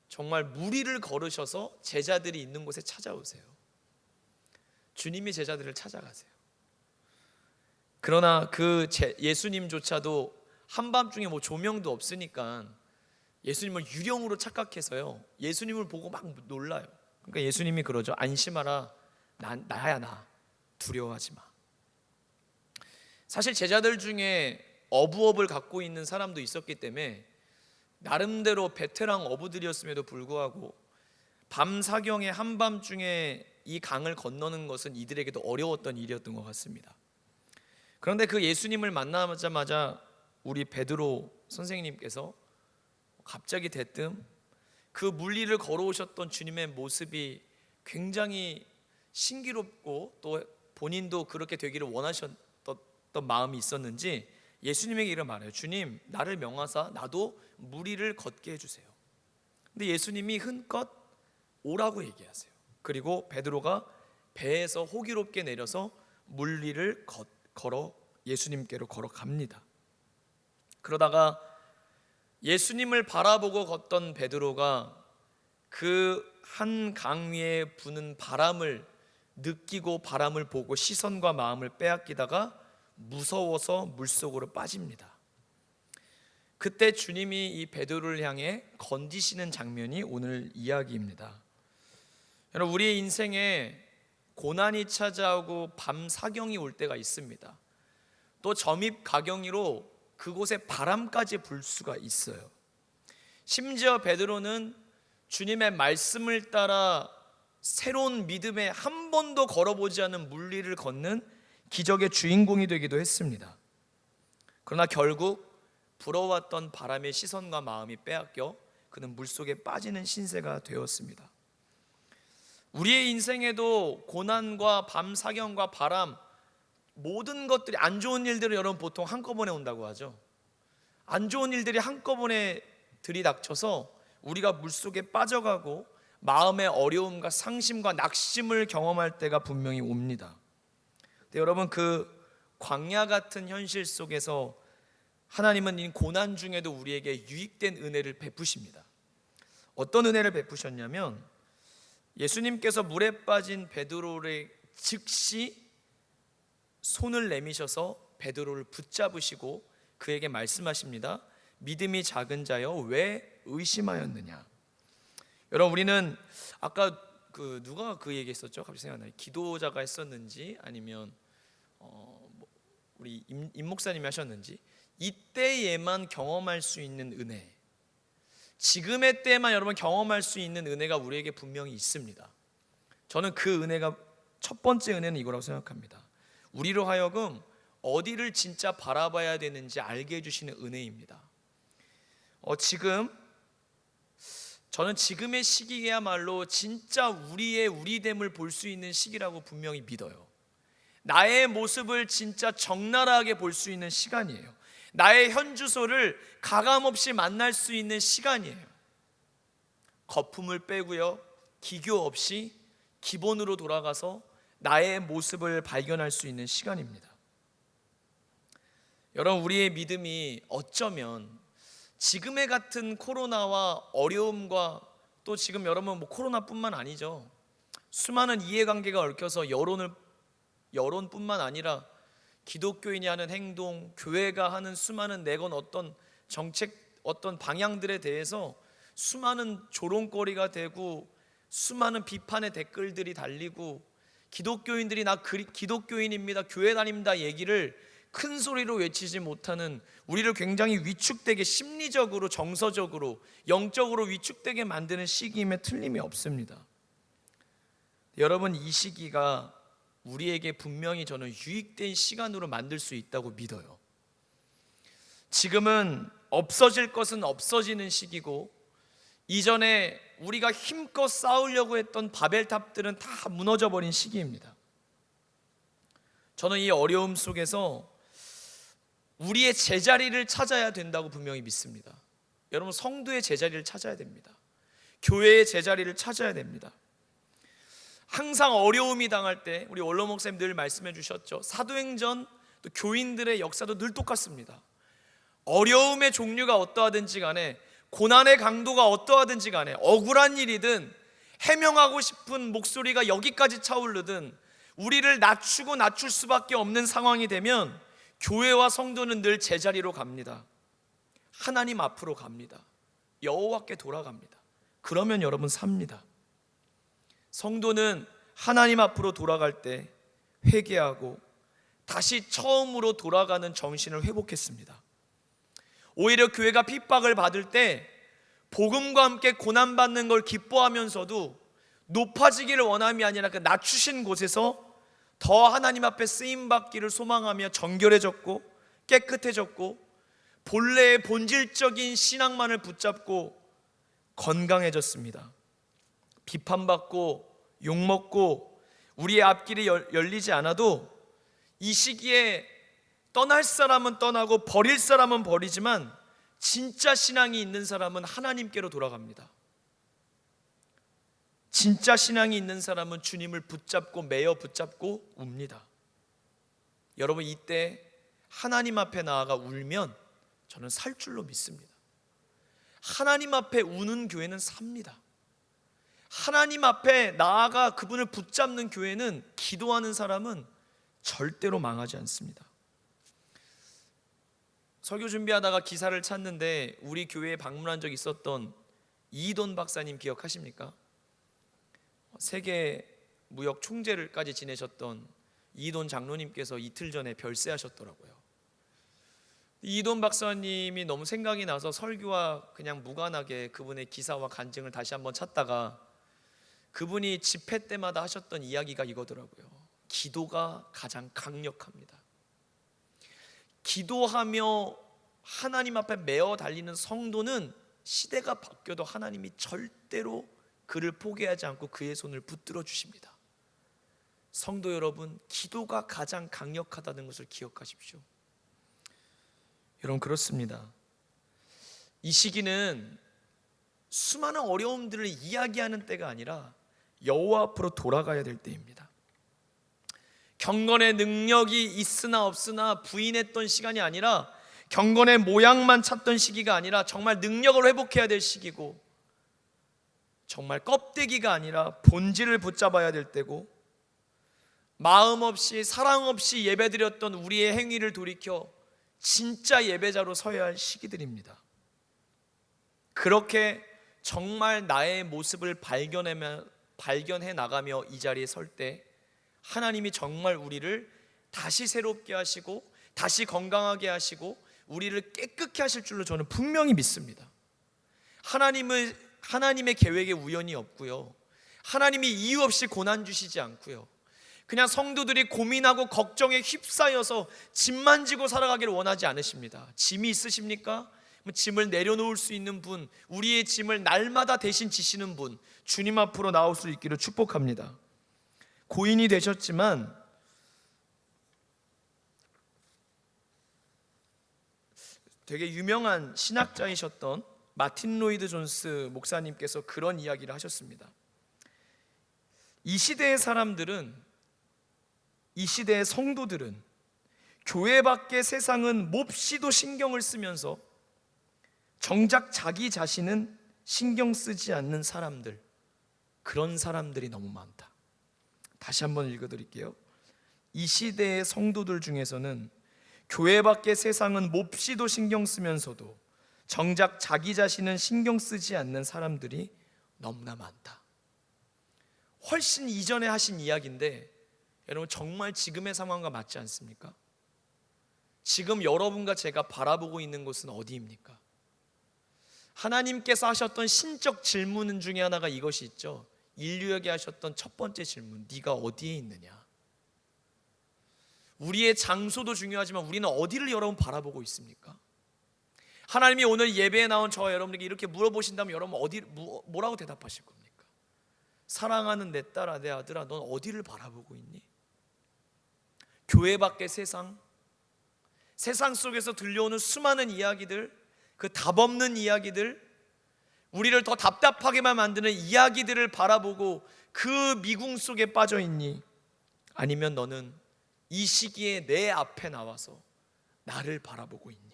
정말 무리를 걸으셔서 제자들이 있는 곳에 찾아오세요. 주님이 제자들을 찾아가세요. 그러나 그 예수님조차도 한밤중에 뭐 조명도 없으니까 예수님을 유령으로 착각해서요, 예수님을 보고 막 놀라요. 그러니까 예수님이 그러죠. 안심하라, 나야 나, 두려워하지 마. 사실 제자들 중에 어부업을 갖고 있는 사람도 있었기 때문에 나름대로 베테랑 어부들이었음에도 불구하고 밤 사경에 한밤중에 이 강을 건너는 것은 이들에게도 어려웠던 일이었던 것 같습니다. 그런데 그 예수님을 만나자마자 우리 베드로 선생님께서 갑자기 대뜸 그 물리를 걸어오셨던 주님의 모습이 굉장히 신기롭고 또 본인도 그렇게 되기를 원하셨던 마음이 있었는지 예수님에게 이런 말해요. 주님, 나를 명하사 나도 물 위를 걷게 해주세요. 근데 예수님이 흔껏 오라고 얘기하세요. 그리고 베드로가 배에서 호기롭게 내려서 물 위를 걸어 예수님께로 걸어갑니다. 그러다가 예수님을 바라보고 걷던 베드로가 그 한 강 위에 부는 바람을 느끼고 바람을 보고 시선과 마음을 빼앗기다가 무서워서 물속으로 빠집니다. 그때 주님이 이 베드로를 향해 건지시는 장면이 오늘 이야기입니다. 여러분, 우리의 인생에 고난이 찾아오고 밤 사경이 올 때가 있습니다. 또 점입 가경이로 그곳에 바람까지 불 수가 있어요. 심지어 베드로는 주님의 말씀을 따라 새로운 믿음에 한 번도 걸어보지 않은 물 위를 걷는 기적의 주인공이 되기도 했습니다. 그러나 결국 불어왔던 바람의 시선과 마음이 빼앗겨 그는 물속에 빠지는 신세가 되었습니다. 우리의 인생에도 고난과 밤 사경과 바람, 모든 것들이, 안 좋은 일들은 여러분 보통 한꺼번에 온다고 하죠. 안 좋은 일들이 한꺼번에 들이닥쳐서 우리가 물속에 빠져가고 마음의 어려움과 상심과 낙심을 경험할 때가 분명히 옵니다. 근데 여러분, 그 광야 같은 현실 속에서 하나님은 이 고난 중에도 우리에게 유익된 은혜를 베푸십니다. 어떤 은혜를 베푸셨냐면, 예수님께서 물에 빠진 베드로를 즉시 손을 내미셔서 베드로를 붙잡으시고 그에게 말씀하십니다. 믿음이 작은 자여 왜 의심하였느냐. 여러분, 우리는 아까 누가 그 얘기했었죠? 갑자기 생각나요. 기도자가 했었는지 아니면 우리 임 목사님이 하셨는지, 이때에만 경험할 수 있는 은혜, 지금의 때만 여러분 경험할 수 있는 은혜가 우리에게 분명히 있습니다. 저는 그 은혜가, 첫 번째 은혜는 이거라고 생각합니다. 우리로 하여금 어디를 진짜 바라봐야 되는지 알게 해주시는 은혜입니다. 저는 지금의 시기야말로 진짜 우리의 우리됨을 볼 수 있는 시기라고 분명히 믿어요. 나의 모습을 진짜 적나라하게 볼 수 있는 시간이에요. 나의 현주소를 가감없이 만날 수 있는 시간이에요. 거품을 빼고요, 기교 없이 기본으로 돌아가서 나의 모습을 발견할 수 있는 시간입니다. 여러분, 우리의 믿음이 어쩌면 지금의 같은 코로나와 어려움과, 또 지금 여러분 코로나뿐만 아니죠. 수많은 이해관계가 얽혀서 여론뿐만 아니라 기독교인이 하는 행동, 교회가 하는 수많은 내건 어떤 정책, 어떤 방향들에 대해서 수많은 조롱거리가 되고 수많은 비판의 댓글들이 달리고, 기독교인들이 나 기독교인입니다, 교회 다닙니다 얘기를 큰 소리로 외치지 못하는, 우리를 굉장히 위축되게, 심리적으로, 정서적으로, 영적으로 위축되게 만드는 시기임에 틀림이 없습니다. 여러분, 이 시기가 우리에게 분명히 저는 유익된 시간으로 만들 수 있다고 믿어요. 지금은 없어질 것은 없어지는 시기고, 이전에 우리가 힘껏 쌓으려고 했던 바벨탑들은 다 무너져 버린 시기입니다. 저는 이 어려움 속에서 우리의 제자리를 찾아야 된다고 분명히 믿습니다. 여러분, 성도의 제자리를 찾아야 됩니다. 교회의 제자리를 찾아야 됩니다. 항상 어려움이 당할 때, 우리 원로 목사님 늘 말씀해 주셨죠. 사도행전, 또 교인들의 역사도 늘 똑같습니다. 어려움의 종류가 어떠하든지 간에, 고난의 강도가 어떠하든지 간에, 억울한 일이든 해명하고 싶은 목소리가 여기까지 차오르든 우리를 낮추고 낮출 수밖에 없는 상황이 되면 교회와 성도는 늘 제자리로 갑니다. 하나님 앞으로 갑니다. 여호와께 돌아갑니다. 그러면 여러분 삽니다. 성도는 하나님 앞으로 돌아갈 때 회개하고 다시 처음으로 돌아가는 정신을 회복했습니다. 오히려 교회가 핍박을 받을 때 복음과 함께 고난받는 걸 기뻐하면서도 높아지기를 원함이 아니라 그 낮추신 곳에서 더 하나님 앞에 쓰임받기를 소망하며 정결해졌고 깨끗해졌고 본래의 본질적인 신앙만을 붙잡고 건강해졌습니다. 비판받고 욕먹고 우리의 앞길이 열리지 않아도 이 시기에 떠날 사람은 떠나고 버릴 사람은 버리지만 진짜 신앙이 있는 사람은 하나님께로 돌아갑니다. 진짜 신앙이 있는 사람은 주님을 붙잡고 매어 붙잡고 웁니다. 여러분, 이때 하나님 앞에 나아가 울면 저는 살 줄로 믿습니다. 하나님 앞에 우는 교회는 삽니다. 하나님 앞에 나아가 그분을 붙잡는 교회는, 기도하는 사람은 절대로 망하지 않습니다. 설교 준비하다가 기사를 찾는데 우리 교회에 방문한 적 있었던 이돈 박사님 기억하십니까? 세계 무역 총재를까지 지내셨던 이돈 장로님께서 이틀 전에 별세하셨더라고요. 이돈 박사님이 너무 생각이 나서 설교와 그냥 무관하게 그분의 기사와 간증을 다시 한번 찾다가 그분이 집회 때마다 하셨던 이야기가 이거더라고요. 기도가 가장 강력합니다. 기도하며 하나님 앞에 매어 달리는 성도는 시대가 바뀌어도 하나님이 절대로 그를 포기하지 않고 그의 손을 붙들어 주십니다. 성도 여러분, 기도가 가장 강력하다는 것을 기억하십시오. 여러분, 그렇습니다. 이 시기는 수많은 어려움들을 이야기하는 때가 아니라 여호와 앞으로 돌아가야 될 때입니다. 경건의 능력이 있으나 없으나 부인했던 시간이 아니라, 경건의 모양만 찾던 시기가 아니라 정말 능력을 회복해야 될 시기고, 정말 껍데기가 아니라 본질을 붙잡아야 될 때고, 마음 없이 사랑 없이 예배드렸던 우리의 행위를 돌이켜 진짜 예배자로 서야 할 시기들입니다. 그렇게 정말 나의 모습을 발견해 나가며 이 자리에 설 때 하나님이 정말 우리를 다시 새롭게 하시고 다시 건강하게 하시고 우리를 깨끗게 하실 줄로 저는 분명히 믿습니다. 하나님의 계획에 우연이 없고요, 하나님이 이유 없이 고난 주시지 않고요, 그냥 성도들이 고민하고 걱정에 휩싸여서 짐만 지고 살아가기를 원하지 않으십니다. 짐이 있으십니까? 짐을 내려놓을 수 있는 분, 우리의 짐을 날마다 대신 지시는 분, 주님 앞으로 나올 수 있기를 축복합니다. 고인이 되셨지만 되게 유명한 신학자이셨던 마틴 로이드 존스 목사님께서 그런 이야기를 하셨습니다. 이 시대의 사람들은, 이 시대의 성도들은 교회 밖의 세상은 몹시도 신경을 쓰면서 정작 자기 자신은 신경 쓰지 않는 사람들, 그런 사람들이 너무 많다. 다시 한번 읽어드릴게요. 이 시대의 성도들 중에서는 교회 밖의 세상은 몹시도 신경 쓰면서도 정작 자기 자신은 신경 쓰지 않는 사람들이 너무나 많다. 훨씬 이전에 하신 이야기인데 여러분, 정말 지금의 상황과 맞지 않습니까? 지금 여러분과 제가 바라보고 있는 곳은 어디입니까? 하나님께서 하셨던 신적 질문 중에 하나가 이것이 있죠. 인류에게 하셨던 첫 번째 질문, 네가 어디에 있느냐? 우리의 장소도 중요하지만 우리는 어디를 여러분 바라보고 있습니까? 하나님이 오늘 예배에 나온 저와 여러분에게 이렇게 물어보신다면 여러분 뭐라고 대답하실 겁니까? 사랑하는 내 딸아, 내 아들아, 넌 어디를 바라보고 있니? 교회 밖의 세상 속에서 들려오는 수많은 이야기들, 그 답 없는 이야기들, 우리를 더 답답하게만 만드는 이야기들을 바라보고 그 미궁 속에 빠져 있니? 아니면 너는 이 시기에 내 앞에 나와서 나를 바라보고 있니?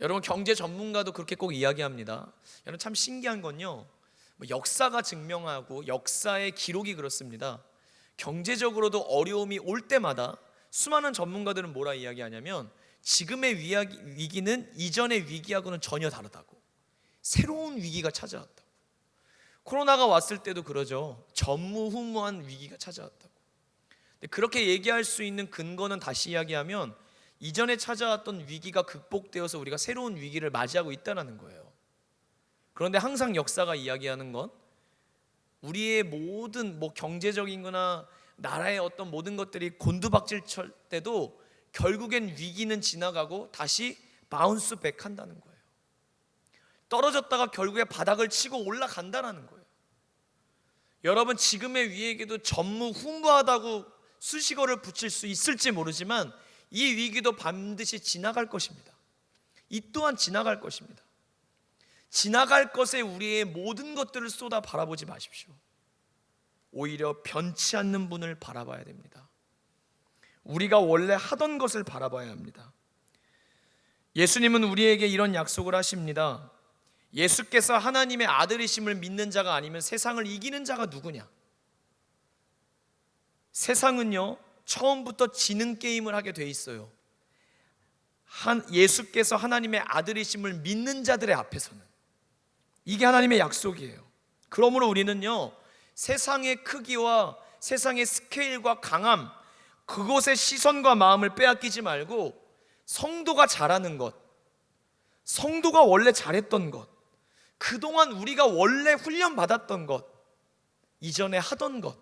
여러분, 경제 전문가도 그렇게 꼭 이야기합니다. 여러분, 참 신기한 건요, 역사가 증명하고 역사의 기록이 그렇습니다. 경제적으로도 어려움이 올 때마다 수많은 전문가들은 뭐라 이야기하냐면 지금의 위기는 이전의 위기하고는 전혀 다르다고, 새로운 위기가 찾아왔다고. 코로나가 왔을 때도 그러죠. 전무후무한 위기가 찾아왔다고. 그렇게 얘기할 수 있는 근거는 다시 이야기하면 이전에 찾아왔던 위기가 극복되어서 우리가 새로운 위기를 맞이하고 있다는 거예요. 그런데 항상 역사가 이야기하는 건 우리의 모든 경제적인 거나 나라의 어떤 모든 것들이 곤두박질 칠 때도 결국엔 위기는 지나가고 다시 바운스 백 한다는 거예요. 떨어졌다가 결국에 바닥을 치고 올라간다는 거예요. 여러분, 지금의 위기에도 전무후무하다고 수식어를 붙일 수 있을지 모르지만 이 위기도 반드시 지나갈 것입니다. 이 또한 지나갈 것입니다. 지나갈 것에 우리의 모든 것들을 쏟아 바라보지 마십시오. 오히려 변치 않는 분을 바라봐야 됩니다. 우리가 원래 하던 것을 바라봐야 합니다. 예수님은 우리에게 이런 약속을 하십니다. 예수께서 하나님의 아들이심을 믿는 자가 아니면 세상을 이기는 자가 누구냐? 세상은요, 처음부터 지는 게임을 하게 돼 있어요. 예수께서 하나님의 아들이심을 믿는 자들의 앞에서는. 이게 하나님의 약속이에요. 그러므로 우리는요, 세상의 크기와 세상의 스케일과 강함, 그것의 시선과 마음을 빼앗기지 말고 성도가 잘하는 것, 성도가 원래 잘했던 것, 그동안 우리가 원래 훈련받았던 것, 이전에 하던 것,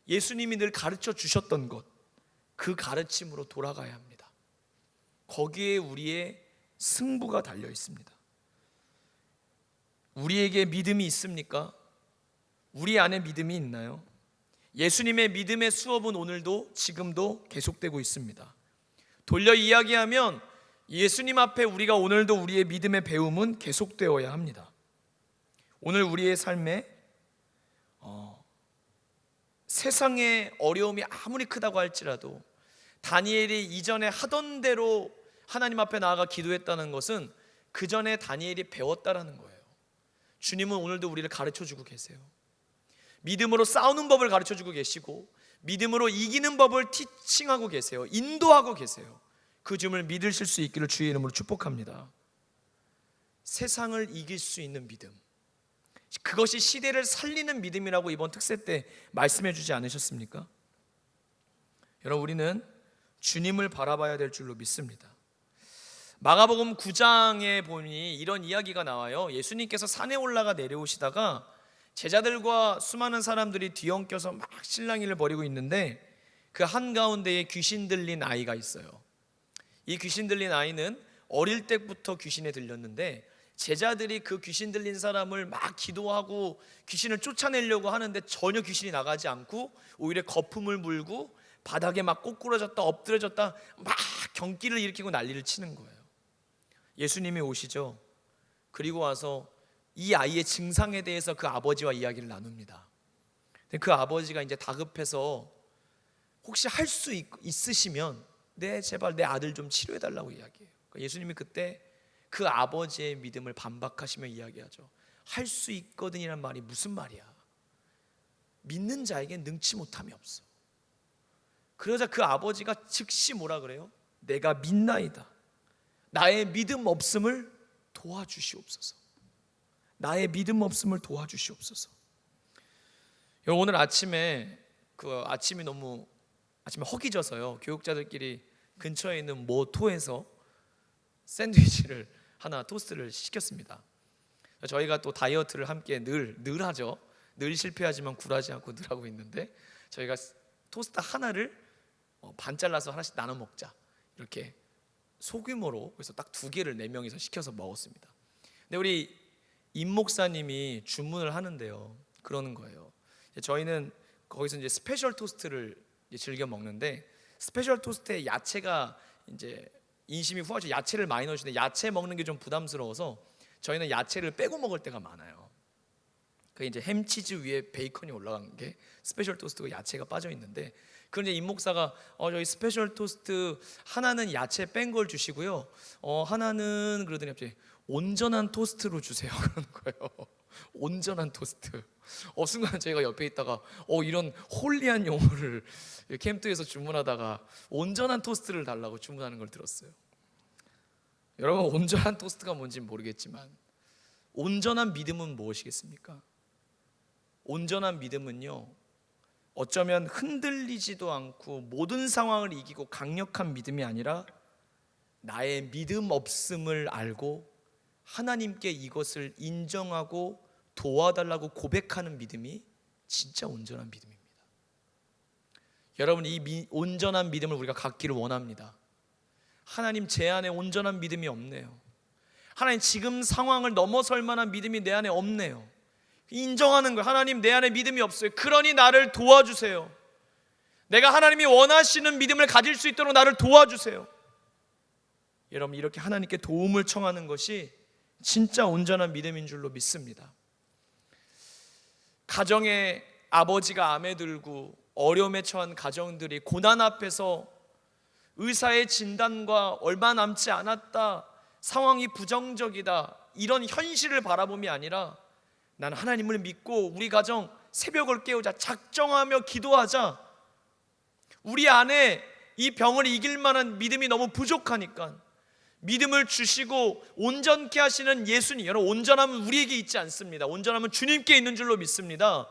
예수님이 늘 가르쳐 주셨던 것, 그 가르침으로 돌아가야 합니다. 거기에 우리의 승부가 달려 있습니다. 우리에게 믿음이 있습니까? 우리 안에 믿음이 있나요? 예수님의 믿음의 수업은 오늘도 지금도 계속되고 있습니다. 돌려 이야기하면 예수님 앞에 우리가 오늘도 우리의 믿음의 배움은 계속되어야 합니다. 오늘 우리의 삶에 세상의 어려움이 아무리 크다고 할지라도 다니엘이 이전에 하던 대로 하나님 앞에 나아가 기도했다는 것은 그 전에 다니엘이 배웠다라는 거예요. 주님은 오늘도 우리를 가르쳐주고 계세요. 믿음으로 싸우는 법을 가르쳐주고 계시고 믿음으로 이기는 법을 티칭하고 계세요. 인도하고 계세요. 그 점을 믿으실 수 있기를 주의 이름으로 축복합니다. 세상을 이길 수 있는 믿음, 그것이 시대를 살리는 믿음이라고 이번 특세 때 말씀해 주지 않으셨습니까? 여러분, 우리는 주님을 바라봐야 될 줄로 믿습니다. 마가복음 9장에 보니 이런 이야기가 나와요. 예수님께서 산에 올라가 내려오시다가 제자들과 수많은 사람들이 뒤엉켜서 막 실랑이를 벌이고 있는데 그 한가운데에 귀신 들린 아이가 있어요. 이 귀신 들린 아이는 어릴 때부터 귀신에 들렸는데 제자들이 그 귀신 들린 사람을 막 기도하고 귀신을 쫓아내려고 하는데 전혀 귀신이 나가지 않고 오히려 거품을 물고 바닥에 막 꼬꾸라졌다 엎드려졌다 막 경기를 일으키고 난리를 치는 거예요. 예수님이 오시죠. 그리고 와서 이 아이의 증상에 대해서 그 아버지와 이야기를 나눕니다. 근데 그 아버지가 이제 다급해서 혹시 할 수 있으시면 네, 제발 내 아들 좀 치료해달라고 이야기해요. 그러니까 예수님이 그때 그 아버지의 믿음을 반박하시며 이야기하죠. 할 수 있거든이란 말이 무슨 말이야? 믿는 자에겐 능치 못함이 없어. 그러자 그 아버지가 즉시 뭐라 그래요? 내가 믿나이다. 나의 믿음 없음을 도와주시옵소서. 나의 믿음 없음을 도와주시옵소서. 오늘 아침에 아침이 너무 허기져서요. 교육자들끼리 근처에 있는 모토에서 샌드위치를 하나 토스트를 시켰습니다. 저희가 또 다이어트를 함께 늘 하죠. 늘 실패하지만 굴하지 않고 늘 하고 있는데 저희가 토스트 하나를 반 잘라서 하나씩 나눠 먹자 이렇게 소규모로 그래서 딱 2개를 4명이서 시켜서 먹었습니다. 근데 우리 임 목사님이 주문을 하는데요. 그러는 거예요. 저희는 거기서 이제 스페셜 토스트를 즐겨 먹는데 스페셜 토스트에 야채가 이제 인심이 후하죠. 야채를 많이 넣으시는데 야채 먹는 게 좀 부담스러워서 저희는 야채를 빼고 먹을 때가 많아요. 그 이제 햄치즈 위에 베이컨이 올라간 게 스페셜 토스트고 야채가 빠져 있는데 그런데 임 목사가 저희 스페셜 토스트 하나는 야채 뺀 걸 주시고요. 하나는 그러더니 갑자기 온전한 토스트로 주세요. 그러는 거예요. 온전한 토스트. 순간 저희가 옆에 있다가 이런 홀리한 용어를 캠프에서 주문하다가 온전한 토스트를 달라고 주문하는 걸 들었어요. 여러분, 온전한 토스트가 뭔지 모르겠지만 온전한 믿음은 무엇이겠습니까? 온전한 믿음은요, 어쩌면 흔들리지도 않고 모든 상황을 이기고 강력한 믿음이 아니라 나의 믿음 없음을 알고 하나님께 이것을 인정하고 도와달라고 고백하는 믿음이 진짜 온전한 믿음입니다. 여러분, 이 온전한 믿음을 우리가 갖기를 원합니다. 하나님, 제 안에 온전한 믿음이 없네요. 하나님, 지금 상황을 넘어설 만한 믿음이 내 안에 없네요. 인정하는 거예요. 하나님, 내 안에 믿음이 없어요. 그러니 나를 도와주세요. 내가 하나님이 원하시는 믿음을 가질 수 있도록 나를 도와주세요. 여러분, 이렇게 하나님께 도움을 청하는 것이 진짜 온전한 믿음인 줄로 믿습니다. 가정에 아버지가 암에 들고 어려움에 처한 가정들이 고난 앞에서 의사의 진단과 얼마 남지 않았다, 상황이 부정적이다, 이런 현실을 바라봄이 아니라 난 하나님을 믿고 우리 가정 새벽을 깨우자, 작정하며 기도하자. 우리 안에 이 병을 이길 만한 믿음이 너무 부족하니까 믿음을 주시고 온전케 하시는 예수님, 여러분, 온전함은 우리에게 있지 않습니다. 온전함은 주님께 있는 줄로 믿습니다.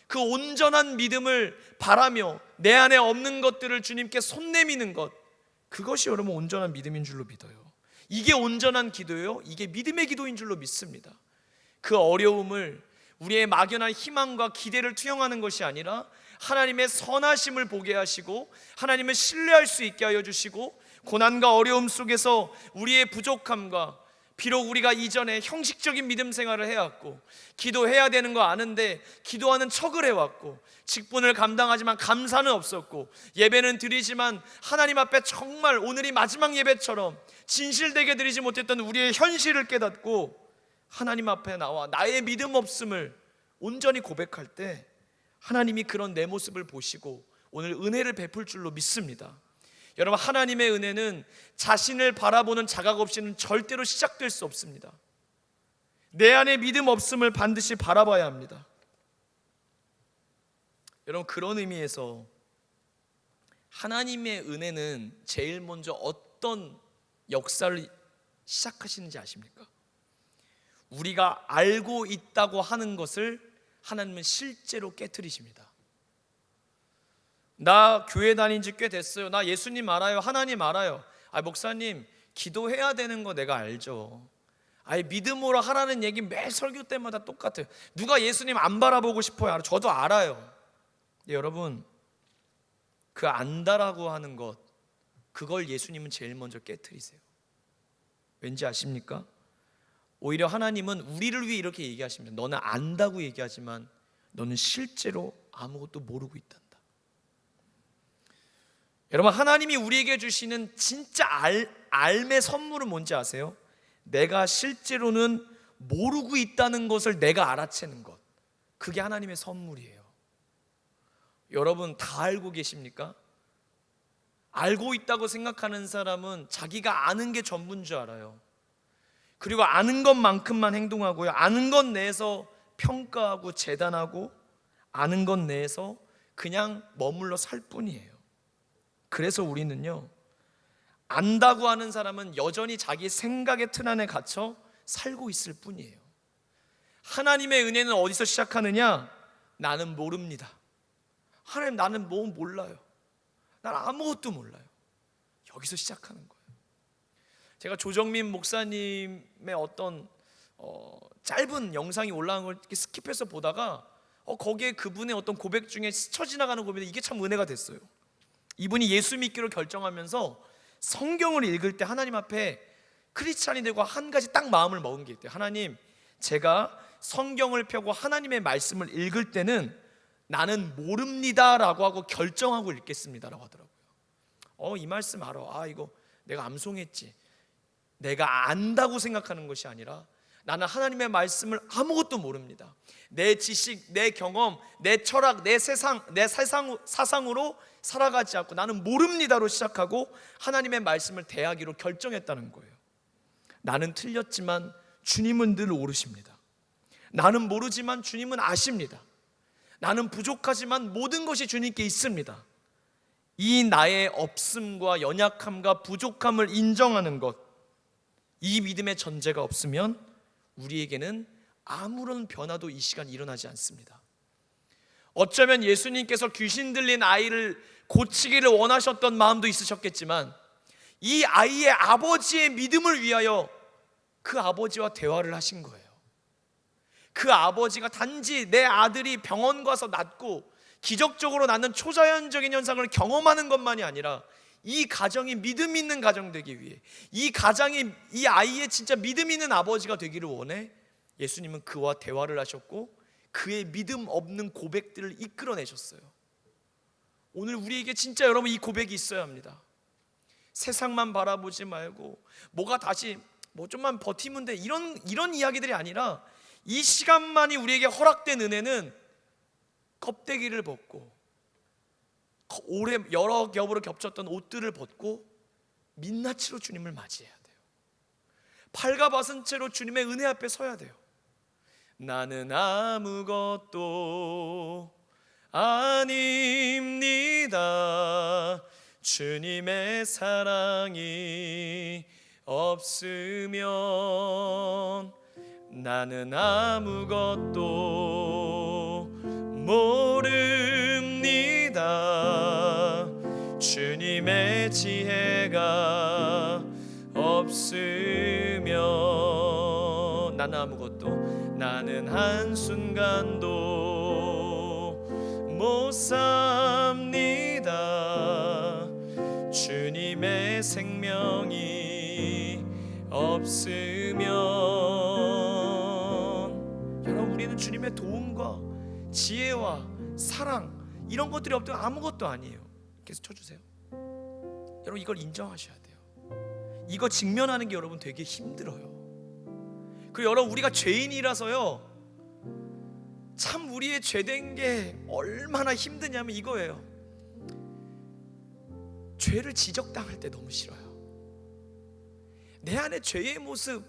그 온전한 믿음을 바라며 내 안에 없는 것들을 주님께 손 내미는 것, 그것이 여러분 온전한 믿음인 줄로 믿어요. 이게 온전한 기도예요. 이게 믿음의 기도인 줄로 믿습니다. 그 어려움을 우리의 막연한 희망과 기대를 투영하는 것이 아니라 하나님의 선하심을 보게 하시고 하나님을 신뢰할 수 있게 하여 주시고, 고난과 어려움 속에서 우리의 부족함과, 비록 우리가 이전에 형식적인 믿음 생활을 해왔고 기도해야 되는 거 아는데 기도하는 척을 해왔고 직분을 감당하지만 감사는 없었고 예배는 드리지만 하나님 앞에 정말 오늘이 마지막 예배처럼 진실되게 드리지 못했던 우리의 현실을 깨닫고 하나님 앞에 나와 나의 믿음 없음을 온전히 고백할 때 하나님이 그런 내 모습을 보시고 오늘 은혜를 베풀 줄로 믿습니다. 여러분, 하나님의 은혜는 자신을 바라보는 자각 없이는 절대로 시작될 수 없습니다. 내 안에 믿음 없음을 반드시 바라봐야 합니다. 여러분, 그런 의미에서 하나님의 은혜는 제일 먼저 어떤 역사를 시작하시는지 아십니까? 우리가 알고 있다고 하는 것을 하나님은 실제로 깨트리십니다. 나 교회 다닌 지 꽤 됐어요. 나 예수님 알아요. 하나님 알아요. 목사님, 기도해야 되는 거 내가 알죠. 믿음으로 하라는 얘기 매 설교 때마다 똑같아요. 누가 예수님 안 바라보고 싶어요? 저도 알아요. 여러분, 그 안다라고 하는 것, 그걸 예수님은 제일 먼저 깨트리세요. 왠지 아십니까? 오히려 하나님은 우리를 위해 이렇게 얘기하십니다. 너는 안다고 얘기하지만 너는 실제로 아무것도 모르고 있단다. 여러분, 하나님이 우리에게 주시는 진짜 삶의 선물은 뭔지 아세요? 내가 실제로는 모르고 있다는 것을 내가 알아채는 것, 그게 하나님의 선물이에요. 여러분, 다 알고 계십니까? 알고 있다고 생각하는 사람은 자기가 아는 게 전부인 줄 알아요. 그리고 아는 것만큼만 행동하고요, 아는 것 내에서 평가하고 재단하고 아는 것 내에서 그냥 머물러 살 뿐이에요. 그래서 우리는요, 안다고 하는 사람은 여전히 자기 생각의 틀 안에 갇혀 살고 있을 뿐이에요. 하나님의 은혜는 어디서 시작하느냐? 나는 모릅니다. 하나님, 나는 뭐 몰라요. 나는 아무것도 몰라요. 여기서 시작하는 거예요. 제가 조정민 목사님의 어떤 짧은 영상이 올라온 걸 이렇게 스킵해서 보다가 거기에 그분의 어떤 고백 중에 스쳐 지나가는 고백인데 이게 참 은혜가 됐어요. 이분이 예수 믿기로 결정하면서 성경을 읽을 때 하나님 앞에 크리스찬이 되고 한 가지 딱 마음을 먹은 게 있대요. 하나님, 제가 성경을 펴고 하나님의 말씀을 읽을 때는 나는 모릅니다 라고 하고 결정하고 읽겠습니다 라고 하더라고요. 이 말씀 알아. 이거 내가 암송했지. 내가 안다고 생각하는 것이 아니라 나는 하나님의 말씀을 아무것도 모릅니다. 내 지식, 내 경험, 내 철학, 내 사상으로 살아가지 않고 나는 모릅니다로 시작하고 하나님의 말씀을 대하기로 결정했다는 거예요. 나는 틀렸지만 주님은 늘 옳으십니다. 나는 모르지만 주님은 아십니다. 나는 부족하지만 모든 것이 주님께 있습니다. 이 나의 없음과 연약함과 부족함을 인정하는 것, 이 믿음의 전제가 없으면 우리에게는 아무런 변화도 이 시간 일어나지 않습니다. 어쩌면 예수님께서 귀신 들린 아이를 고치기를 원하셨던 마음도 있으셨겠지만 이 아이의 아버지의 믿음을 위하여 그 아버지와 대화를 하신 거예요. 그 아버지가 단지 내 아들이 병원 가서 낫고 기적적으로 나는 초자연적인 현상을 경험하는 것만이 아니라 이 가정이 믿음 있는 가정 되기 위해, 이 가정이 이 아이의 진짜 믿음 있는 아버지가 되기를 원해 예수님은 그와 대화를 하셨고 그의 믿음 없는 고백들을 이끌어내셨어요. 오늘 우리에게 진짜 여러분 이 고백이 있어야 합니다. 세상만 바라보지 말고 뭐가 다시 뭐 좀만 버티면 돼 이런 이야기들이 아니라 이 시간만이 우리에게 허락된 은혜는 껍데기를 벗고 오래 여러 겹으로 겹쳤던 옷들을 벗고 민낯으로 주님을 맞이해야 돼요. 팔과 벗은 채로 주님의 은혜 앞에 서야 돼요. 나는 아무것도 아닙니다. 주님의 사랑이 없으면 나는 아무것도 모릅니다. 주님의 지혜가 없으면 나는 한순간도 못 삽니다. 주님의 생명이 없으면 여러분 우리는 주님의 도움과 지혜와 사랑 이런 것들이 없다면 아무것도 아니에요. 계속 쳐주세요. 여러분 이걸 인정하셔야 돼요. 이거 직면하는 게 여러분 되게 힘들어요. 그리고 여러분 우리가 죄인이라서요 참 우리의 죄된 게 얼마나 힘드냐면 이거예요. 죄를 지적당할 때 너무 싫어요. 내 안에 죄의 모습,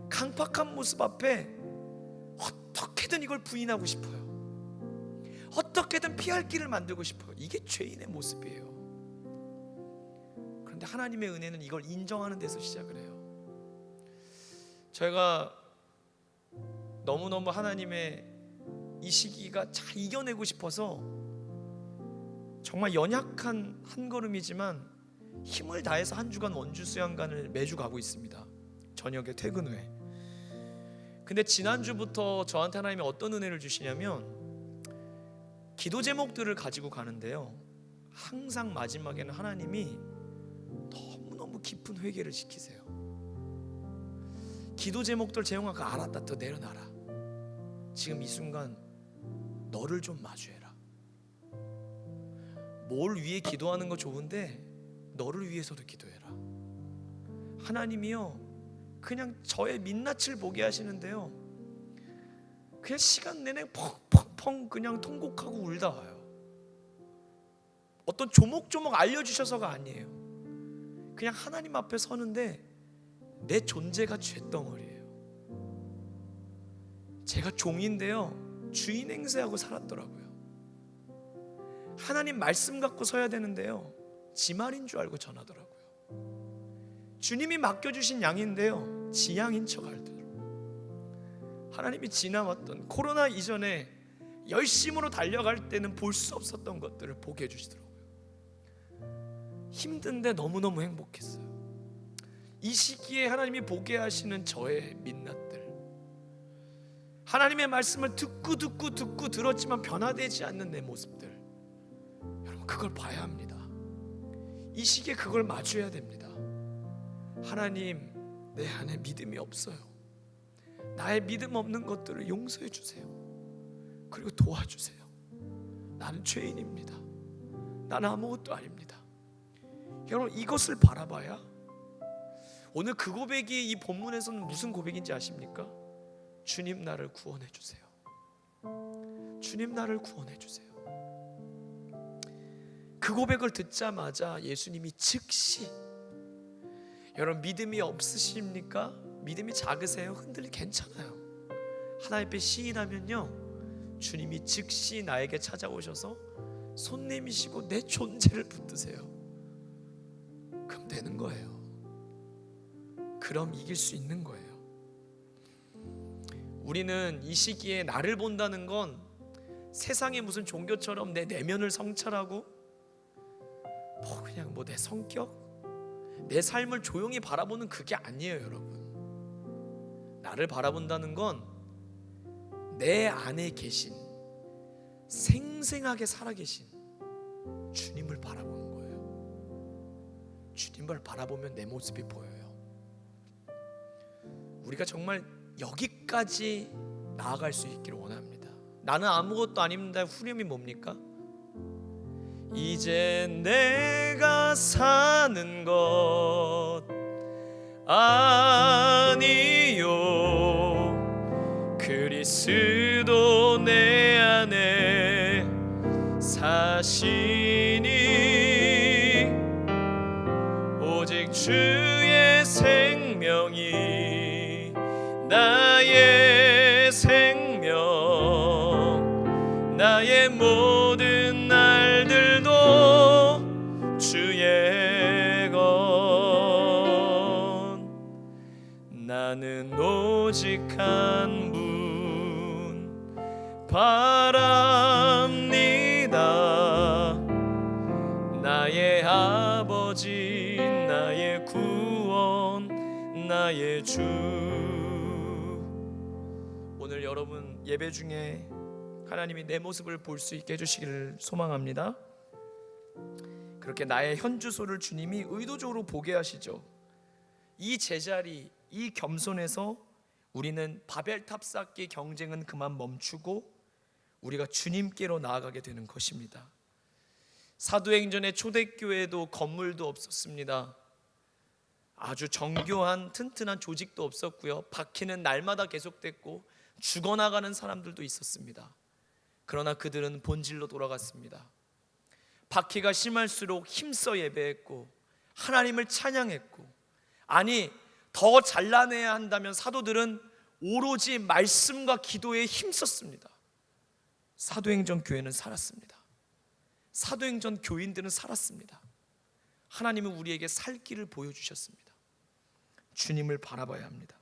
강팍한 모습 앞에 어떻게든 이걸 부인하고 싶어요. 어떻게든 피할 길을 만들고 싶어요. 이게 죄인의 모습이에요. 그런데 하나님의 은혜는 이걸 인정하는 데서 시작을 해요. 저희가 너무너무 하나님의 이 시기가 잘 이겨내고 싶어서 정말 연약한 한 걸음이지만 힘을 다해서 한 주간 원주 수양관을 매주 가고 있습니다. 저녁에 퇴근 후에. 근데 지난주부터 저한테 하나님이 어떤 은혜를 주시냐면 기도 제목들을 가지고 가는데요 항상 마지막에는 하나님이 너무너무 깊은 회개를 시키세요. 기도 제목들 재용아 그 알았다 더 내려놔라. 지금 이 순간 너를 좀 마주해라. 뭘 위해 기도하는 거 좋은데 너를 위해서도 기도해라. 하나님이요 그냥 저의 민낯을 보게 하시는데요 그냥 시간 내내 펑펑펑 그냥 통곡하고 울다 와요. 어떤 조목조목 알려주셔서가 아니에요. 그냥 하나님 앞에 서는데 내 존재가 죄덩어리예요. 제가 종인데요 주인 행세하고 살았더라고요. 하나님 말씀 갖고 서야 되는데요 지 말인 줄 알고 전하더라고요. 주님이 맡겨주신 양인데요 지 양인 척 알더라고요. 하나님이 지나왔던 코로나 이전에 열심으로 달려갈 때는 볼 수 없었던 것들을 보게 해주시더라고요. 힘든데 너무너무 행복했어요. 이 시기에 하나님이 보게 하시는 저의 민낯들, 하나님의 말씀을 듣고 들었지만 변화되지 않는 내 모습들, 여러분 그걸 봐야 합니다. 이 시기에 그걸 마주해야 됩니다. 하나님 내 안에 믿음이 없어요. 나의 믿음 없는 것들을 용서해 주세요. 그리고 도와주세요. 나는 죄인입니다. 나는 아무것도 아닙니다. 여러분 이것을 바라봐야 오늘 그 고백이 이 본문에서는 무슨 고백인지 아십니까? 주님 나를 구원해 주세요. 주님 나를 구원해 주세요. 그 고백을 듣자마자 예수님이 즉시, 여러분 믿음이 없으십니까? 믿음이 작으세요? 흔들리 괜찮아요. 하나님 앞에 시인하면요 주님이 즉시 나에게 찾아오셔서 손 내미시고 내 존재를 붙드세요. 그럼 되는 거예요. 그럼 이길 수 있는 거예요. 우리는 이 시기에 나를 본다는 건 세상의 무슨 종교처럼 내 내면을 성찰하고 뭐 그냥 뭐 내 성격, 내 삶을 조용히 바라보는 그게 아니에요, 여러분. 나를 바라본다는 건 내 안에 계신, 생생하게 살아계신 주님을 바라보는 거예요. 주님을 바라보면 내 모습이 보여요. 우리가 정말 여기까지 나아갈 수 있기를 원합니다. 나는 아무것도 아닙니다. 후렴이 뭡니까? 이제 내가 사는 것 아니요 그리스도 내 안에 사시니 오직 주의 생명이 나의 생명 나의 모든 날들도 주의 것 나는 오직 한 분 바랍니다 나의 아버지 나의 구원 나의 주 오늘 여러분 예배 중에 하나님이 내 모습을 볼 수 있게 해주시기를 소망합니다. 그렇게 나의 현주소를 주님이 의도적으로 보게 하시죠. 이 제자리, 이 겸손에서 우리는 바벨탑 쌓기 경쟁은 그만 멈추고 우리가 주님께로 나아가게 되는 것입니다. 사도행전의 초대교회도 건물도 없었습니다. 아주 정교한 튼튼한 조직도 없었고요. 박해는 날마다 계속됐고 죽어나가는 사람들도 있었습니다. 그러나 그들은 본질로 돌아갔습니다. 박해가 심할수록 힘써 예배했고 하나님을 찬양했고 아니 더 잘라내야 한다면 사도들은 오로지 말씀과 기도에 힘썼습니다. 사도행전 교회는 살았습니다. 사도행전 교인들은 살았습니다. 하나님은 우리에게 살 길을 보여주셨습니다. 주님을 바라봐야 합니다.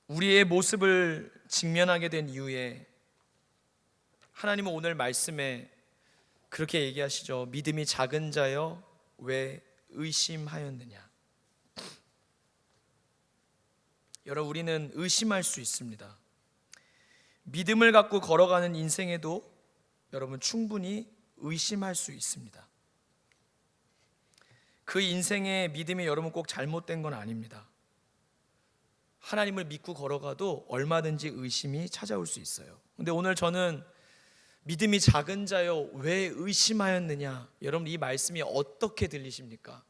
우리의 모습을 직면하게 된 이후에 하나님은 오늘 말씀에 그렇게 얘기하시죠. 믿음이 작은 자여 왜 의심하였느냐. 여러분 우리는 의심할 수 있습니다. 믿음을 갖고 걸어가는 인생에도 여러분 충분히 의심할 수 있습니다. 그 인생의 믿음이 여러분 꼭 잘못된 건 아닙니다. 하나님을 믿고 걸어가도 얼마든지 의심이 찾아올 수 있어요. 근데 오늘 저는 믿음이 작은 자여 왜 의심하였느냐, 여러분 이 말씀이 어떻게 들리십니까?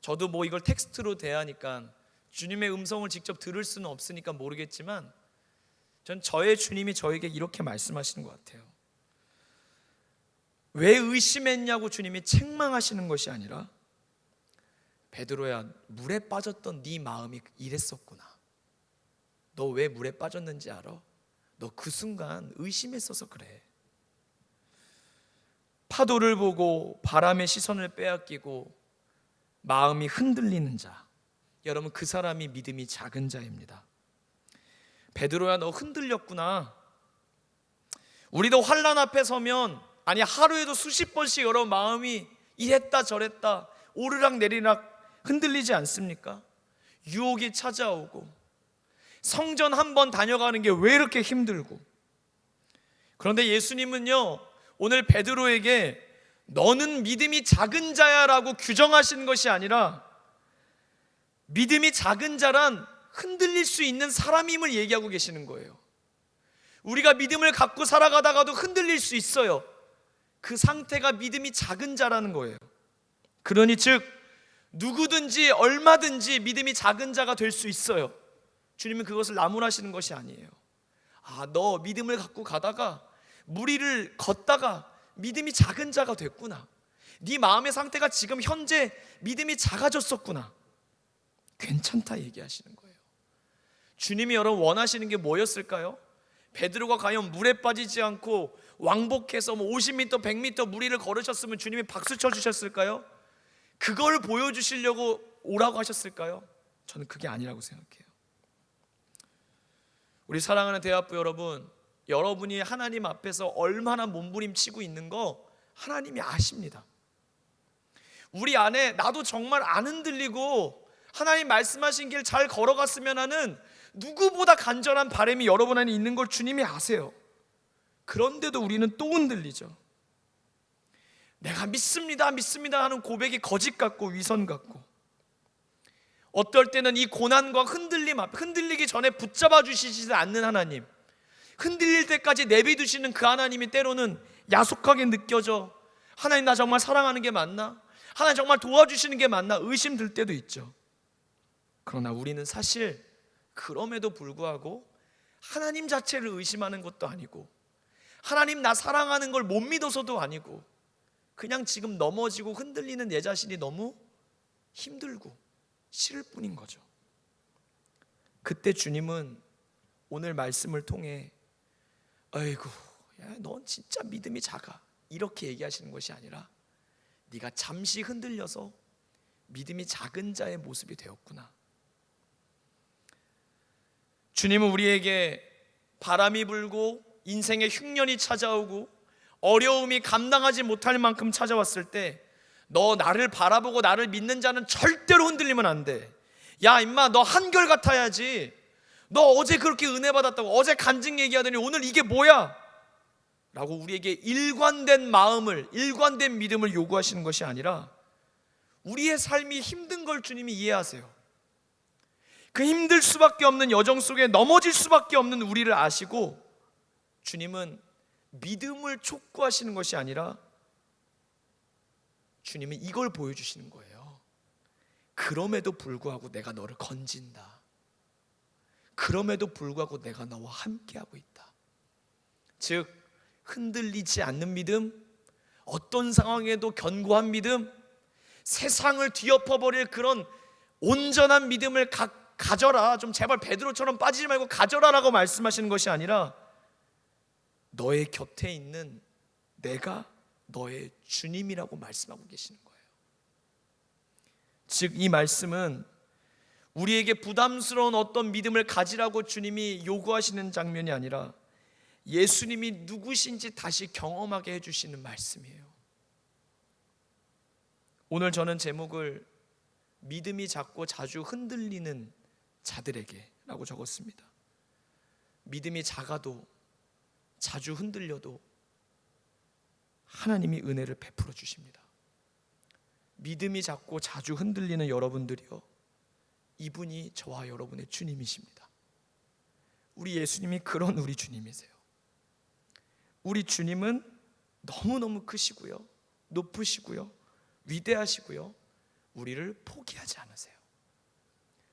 저도 뭐 이걸 텍스트로 대하니까 주님의 음성을 직접 들을 수는 없으니까 모르겠지만 전 저의 주님이 저에게 이렇게 말씀하시는 것 같아요. 왜 의심했냐고 주님이 책망하시는 것이 아니라 베드로야 물에 빠졌던 네 마음이 이랬었구나. 너 왜 물에 빠졌는지 알아? 너 그 순간 의심했어서 그래. 파도를 보고 바람의 시선을 빼앗기고 마음이 흔들리는 자, 여러분 그 사람이 믿음이 작은 자입니다. 베드로야 너 흔들렸구나. 우리도 환난 앞에 서면 아니 하루에도 수십 번씩 여러분 마음이 이랬다 저랬다 오르락 내리락 흔들리지 않습니까? 유혹이 찾아오고 성전 한 번 다녀가는 게 왜 이렇게 힘들고. 그런데 예수님은요 오늘 베드로에게 너는 믿음이 작은 자야 라고 규정하시는 것이 아니라 믿음이 작은 자란 흔들릴 수 있는 사람임을 얘기하고 계시는 거예요. 우리가 믿음을 갖고 살아가다가도 흔들릴 수 있어요. 그 상태가 믿음이 작은 자라는 거예요. 그러니 즉 누구든지 얼마든지 믿음이 작은 자가 될 수 있어요. 주님은 그것을 나무라시는 것이 아니에요. 아, 너 믿음을 갖고 가다가 무리를 걷다가 믿음이 작은 자가 됐구나. 네 마음의 상태가 지금 현재 믿음이 작아졌었구나. 괜찮다 얘기하시는 거예요. 주님이 여러분 원하시는 게 뭐였을까요? 베드로가 과연 물에 빠지지 않고 왕복해서 50m, 100m 무리를 걸으셨으면 주님이 박수 쳐주셨을까요? 그걸 보여주시려고 오라고 하셨을까요? 저는 그게 아니라고 생각해요. 우리 사랑하는 대학부 여러분, 여러분이 하나님 앞에서 얼마나 몸부림치고 있는 거 하나님이 아십니다. 우리 안에 나도 정말 안 흔들리고 하나님 말씀하신 길 잘 걸어갔으면 하는 누구보다 간절한 바람이 여러분 안에 있는 걸 주님이 아세요. 그런데도 우리는 또 흔들리죠. 내가 믿습니다 믿습니다 하는 고백이 거짓 같고 위선 같고, 어떨 때는 이 고난과 흔들림 앞에 흔들리기 전에 붙잡아 주시지 않는 하나님, 흔들릴 때까지 내비두시는 그 하나님이 때로는 야속하게 느껴져. 하나님 나 정말 사랑하는 게 맞나? 하나님 정말 도와주시는 게 맞나? 의심 들 때도 있죠. 그러나 우리는 사실 그럼에도 불구하고 하나님 자체를 의심하는 것도 아니고, 하나님 나 사랑하는 걸 못 믿어서도 아니고, 그냥 지금 넘어지고 흔들리는 내 자신이 너무 힘들고 싫을 뿐인 거죠. 그때 주님은 오늘 말씀을 통해 아이고 야, 넌 진짜 믿음이 작아 이렇게 얘기하시는 것이 아니라, 네가 잠시 흔들려서 믿음이 작은 자의 모습이 되었구나. 주님은 우리에게 바람이 불고 인생의 흉년이 찾아오고 어려움이 감당하지 못할 만큼 찾아왔을 때, 너 나를 바라보고 나를 믿는 자는 절대로 흔들리면 안 돼. 야 임마 너 한결같아야지. 너 어제 그렇게 은혜 받았다고 어제 간증 얘기하더니 오늘 이게 뭐야? 라고 우리에게 일관된 마음을, 일관된 믿음을 요구하시는 것이 아니라, 우리의 삶이 힘든 걸 주님이 이해하세요. 그 힘들 수밖에 없는 여정 속에 넘어질 수밖에 없는 우리를 아시고, 주님은 믿음을 촉구하시는 것이 아니라 주님은 이걸 보여주시는 거예요. 그럼에도 불구하고 내가 너를 건진다. 그럼에도 불구하고 내가 너와 함께하고 있다. 즉 흔들리지 않는 믿음, 어떤 상황에도 견고한 믿음, 세상을 뒤엎어버릴 그런 온전한 믿음을 가져라. 좀 제발 베드로처럼 빠지지 말고 가져라라고 말씀하시는 것이 아니라, 너의 곁에 있는 내가 너의 주님이라고 말씀하고 계시는 거예요. 즉 이 말씀은 우리에게 부담스러운 어떤 믿음을 가지라고 주님이 요구하시는 장면이 아니라, 예수님이 누구신지 다시 경험하게 해주시는 말씀이에요. 오늘 저는 제목을 믿음이 작고 자주 흔들리는 자들에게 라고 적었습니다. 믿음이 작아도 자주 흔들려도 하나님이 은혜를 베풀어 주십니다. 믿음이 작고 자주 흔들리는 여러분들이요, 이분이 저와 여러분의 주님이십니다. 우리 예수님이 그런 우리 주님이세요. 우리 주님은 너무너무 크시고요, 높으시고요, 위대하시고요, 우리를 포기하지 않으세요.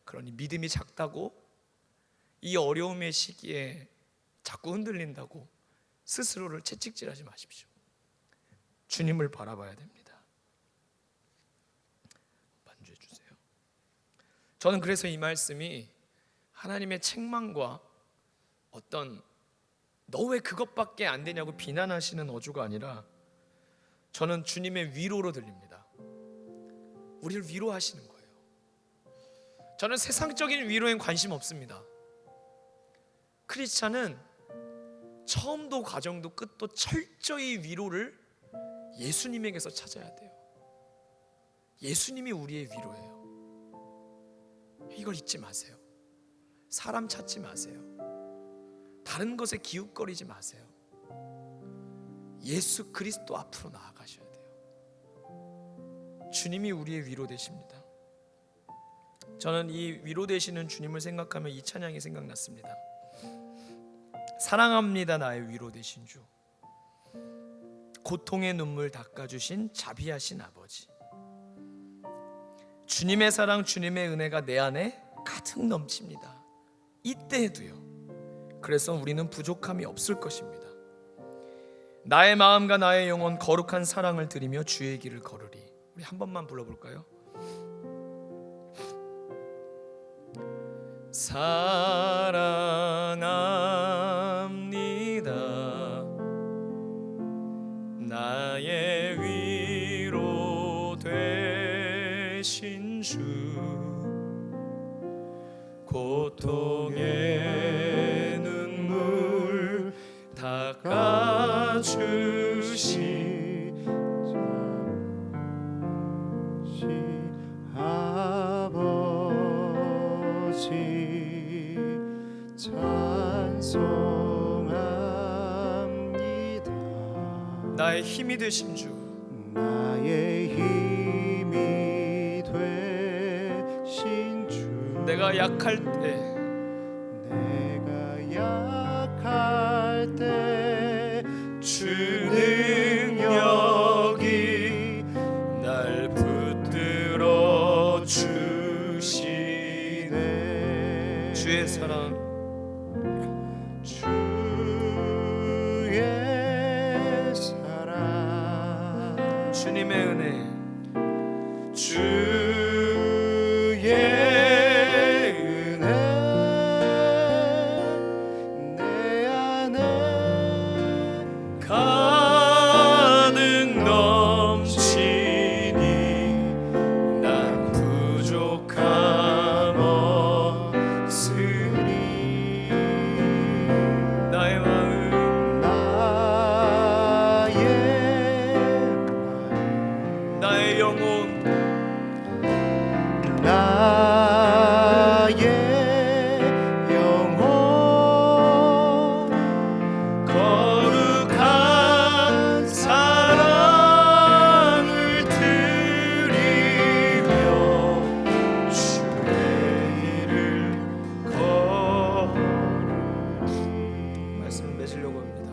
그러니 믿음이 작다고 이 어려움의 시기에 자꾸 흔들린다고 스스로를 채찍질하지 마십시오. 주님을 바라봐야 됩니다. 반주해 주세요. 저는 그래서 이 말씀이 하나님의 책망과 어떤 너 왜 그것밖에 안 되냐고 비난하시는 어조가 아니라, 저는 주님의 위로로 들립니다. 우리를 위로하시는 거예요. 저는 세상적인 위로엔 관심 없습니다. 크리스찬은 처음도 과정도 끝도 철저히 위로를 예수님에게서 찾아야 돼요. 예수님이 우리의 위로예요. 이걸 잊지 마세요. 사람 찾지 마세요. 다른 것에 기웃거리지 마세요. 예수 그리스도 앞으로 나아가셔야 돼요. 주님이 우리의 위로 되십니다. 저는 이 위로 되시는 주님을 생각하면 이 찬양이 생각났습니다. 사랑합니다 나의 위로 되신 주, 고통의 눈물 닦아주신 자비하신 아버지. 주님의 사랑, 주님의 은혜가 내 안에 가득 넘칩니다. 이때에도요. 그래서 우리는 부족함이 없을 것입니다. 나의 마음과 나의 영혼 거룩한 사랑을 드리며 주의 길을 걸으리. 우리 한 번만 불러볼까요? 사랑합니다 나의 위로 되신 주, 고통의 눈물 나의 힘이 되신 주, 나의 힘이 되신 주, 내가 약할 때 주 능력이 날 붙들어 주시네. 주의 사랑, 주의 사랑, 주님의 은혜, 주의 은혜 내 안에 가득 넘치니 난 부족함 없으니 나의 마음, 나의 영혼, 나의 영혼 거룩한 사랑을 드리며 주의 일을 거르리. 말씀을 맺으려고 합니다.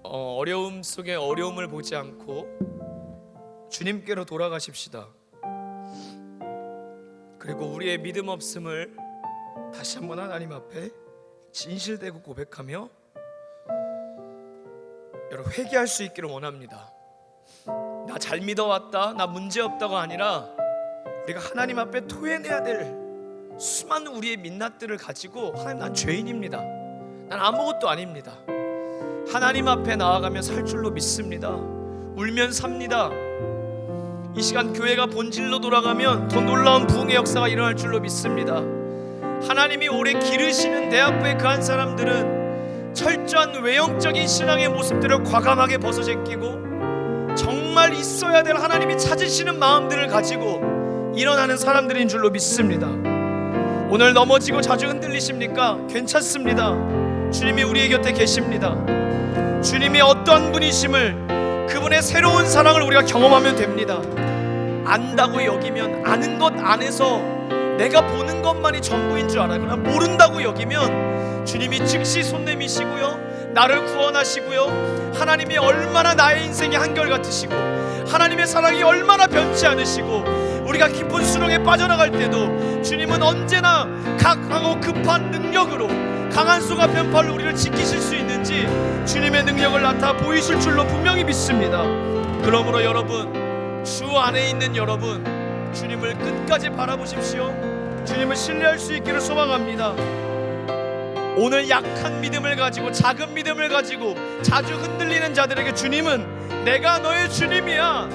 어려움 속에 어려움을 보지 않고 주님께로 돌아가십시다. 그리고 우리의 믿음 없음을 다시 한번 하나님 앞에 진실되고 고백하며 여러분 회개할 수 있기를 원합니다. 나 잘 믿어왔다, 나 문제없다가 아니라 우리가 하나님 앞에 토해내야 될 수많은 우리의 민낯들을 가지고 하나님, 난 죄인입니다, 난 아무것도 아닙니다, 하나님 앞에 나아가며 살 줄로 믿습니다. 울면 삽니다. 이 시간 교회가 본질로 돌아가면 더 놀라운 부흥의 역사가 일어날 줄로 믿습니다. 하나님이 오래 기르시는 대학부에 그 한 사람들은 철저한 외형적인 신앙의 모습들을 과감하게 벗어제끼고 정말 있어야 될 하나님이 찾으시는 마음들을 가지고 일어나는 사람들인 줄로 믿습니다. 오늘 넘어지고 자주 흔들리십니까? 괜찮습니다. 주님이 우리의 곁에 계십니다. 주님이 어떠한 분이심을, 그분의 새로운 사랑을 우리가 경험하면 됩니다. 안다고 여기면 아는 것 안에서 내가 보는 것만이 전부인 줄 알아요. 그러나 모른다고 여기면 주님이 즉시 손 내미시고요, 나를 구원하시고요, 하나님이 얼마나 나의 인생이 한결같으시고 하나님의 사랑이 얼마나 변치 않으시고 우리가 깊은 수렁에 빠져나갈 때도 주님은 언제나 강하고 급한 능력으로 강한 수가 편팔로 우리를 지키실 수 있는지 주님의 능력을 나타 보이실 줄로 분명히 믿습니다. 그러므로 여러분, 주 안에 있는 여러분, 주님을 끝까지 바라보십시오. 주님을 신뢰할 수 있기를 소망합니다. 오늘 약한 믿음을 가지고, 작은 믿음을 가지고 자주 흔들리는 자들에게 주님은 내가 너의 주님이야,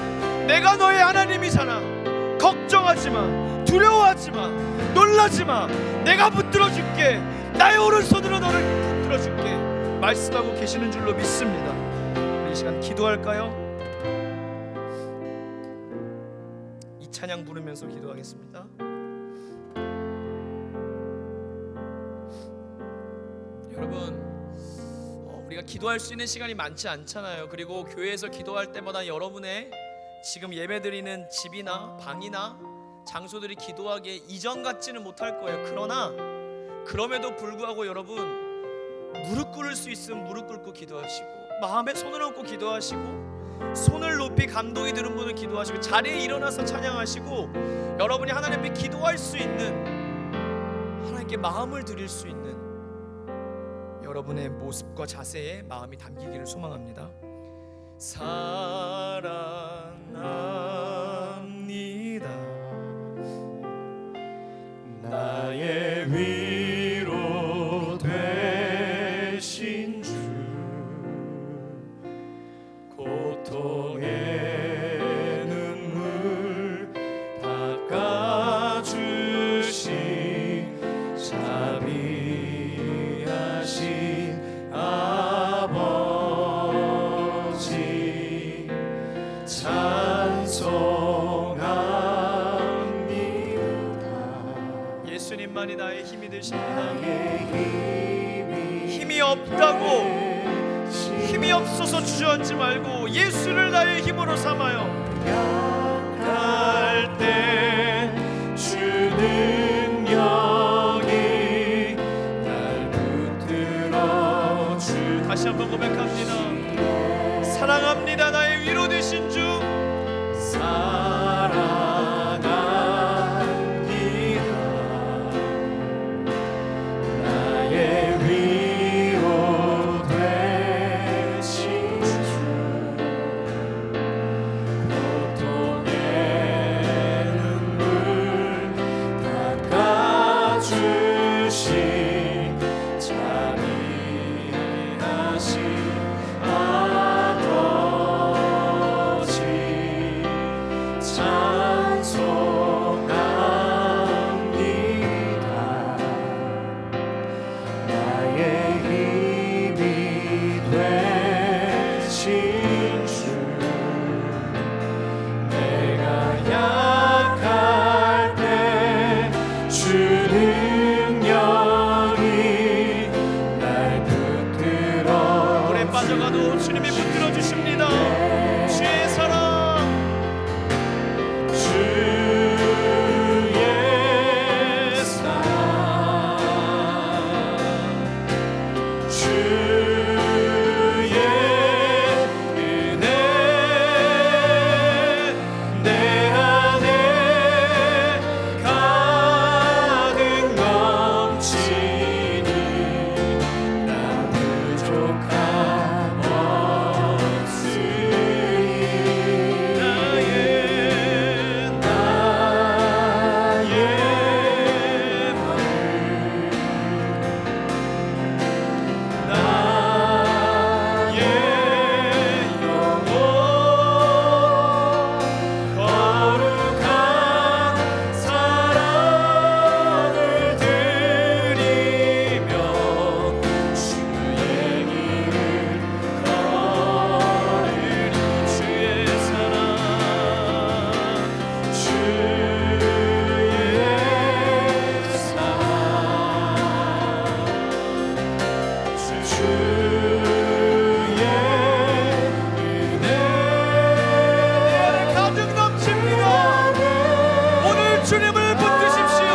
내가 너의 하나님이잖아, 걱정하지 마, 두려워하지 마, 놀라지 마, 내가 붙들어줄게, 나의 오른손으로 너를 붙들어줄게 말씀하고 계시는 줄로 믿습니다. 우리 이 시간 기도할까요? 이 찬양 부르면서 기도하겠습니다. 여러분, 우리가 기도할 수 있는 시간이 많지 않잖아요. 그리고 교회에서 기도할 때마다 여러분의 지금 예배드리는 집이나 방이나 장소들이 기도하기에 이전 같지는 못할 거예요. 그러나 그럼에도 불구하고 여러분, 무릎 꿇을 수 있으면 무릎 꿇고 기도하시고, 마음에 손을 얹고 기도하시고, 손을 높이 감동이 드는 분은 기도하시고, 자리에 일어나서 찬양하시고, 여러분이 하나님 앞에 기도할 수 있는, 하나님께 마음을 드릴 수 있는 여러분의 모습과 자세에 마음이 담기기를 소망합니다. 사랑합니다. 나의 위로 되신 주, 고통의 눈물 닦아주신 자비하신 아버지 찬송합니다. 예수님만이 나의 힘이 믿으십니다. 힘이 없다고 힘이 없어서 주저앉지 말고 예수를 나의 힘으로 삼아요. 갈 때 주 능력이 날 붙들어 주. 다시 한번 고백합니다. 사랑합니다. 나의 위로 되신 주. 사랑합니다. 나의 위로 되신 주. 고통의 눈물 닦아주신 자비하신 아버지 찬송합니다. 나의 힘이 되신 주. 내가 약할 때 주 능력이 날 붙들어. 물에 빠져가도 주님이 붙들어 주십니다. 주의 사랑. 주의 사랑 주의 은혜 내 안에 가득 넘치니 나 부족함 없으리. 가득 넘칩니다. 오늘 주님을 붙드십시오.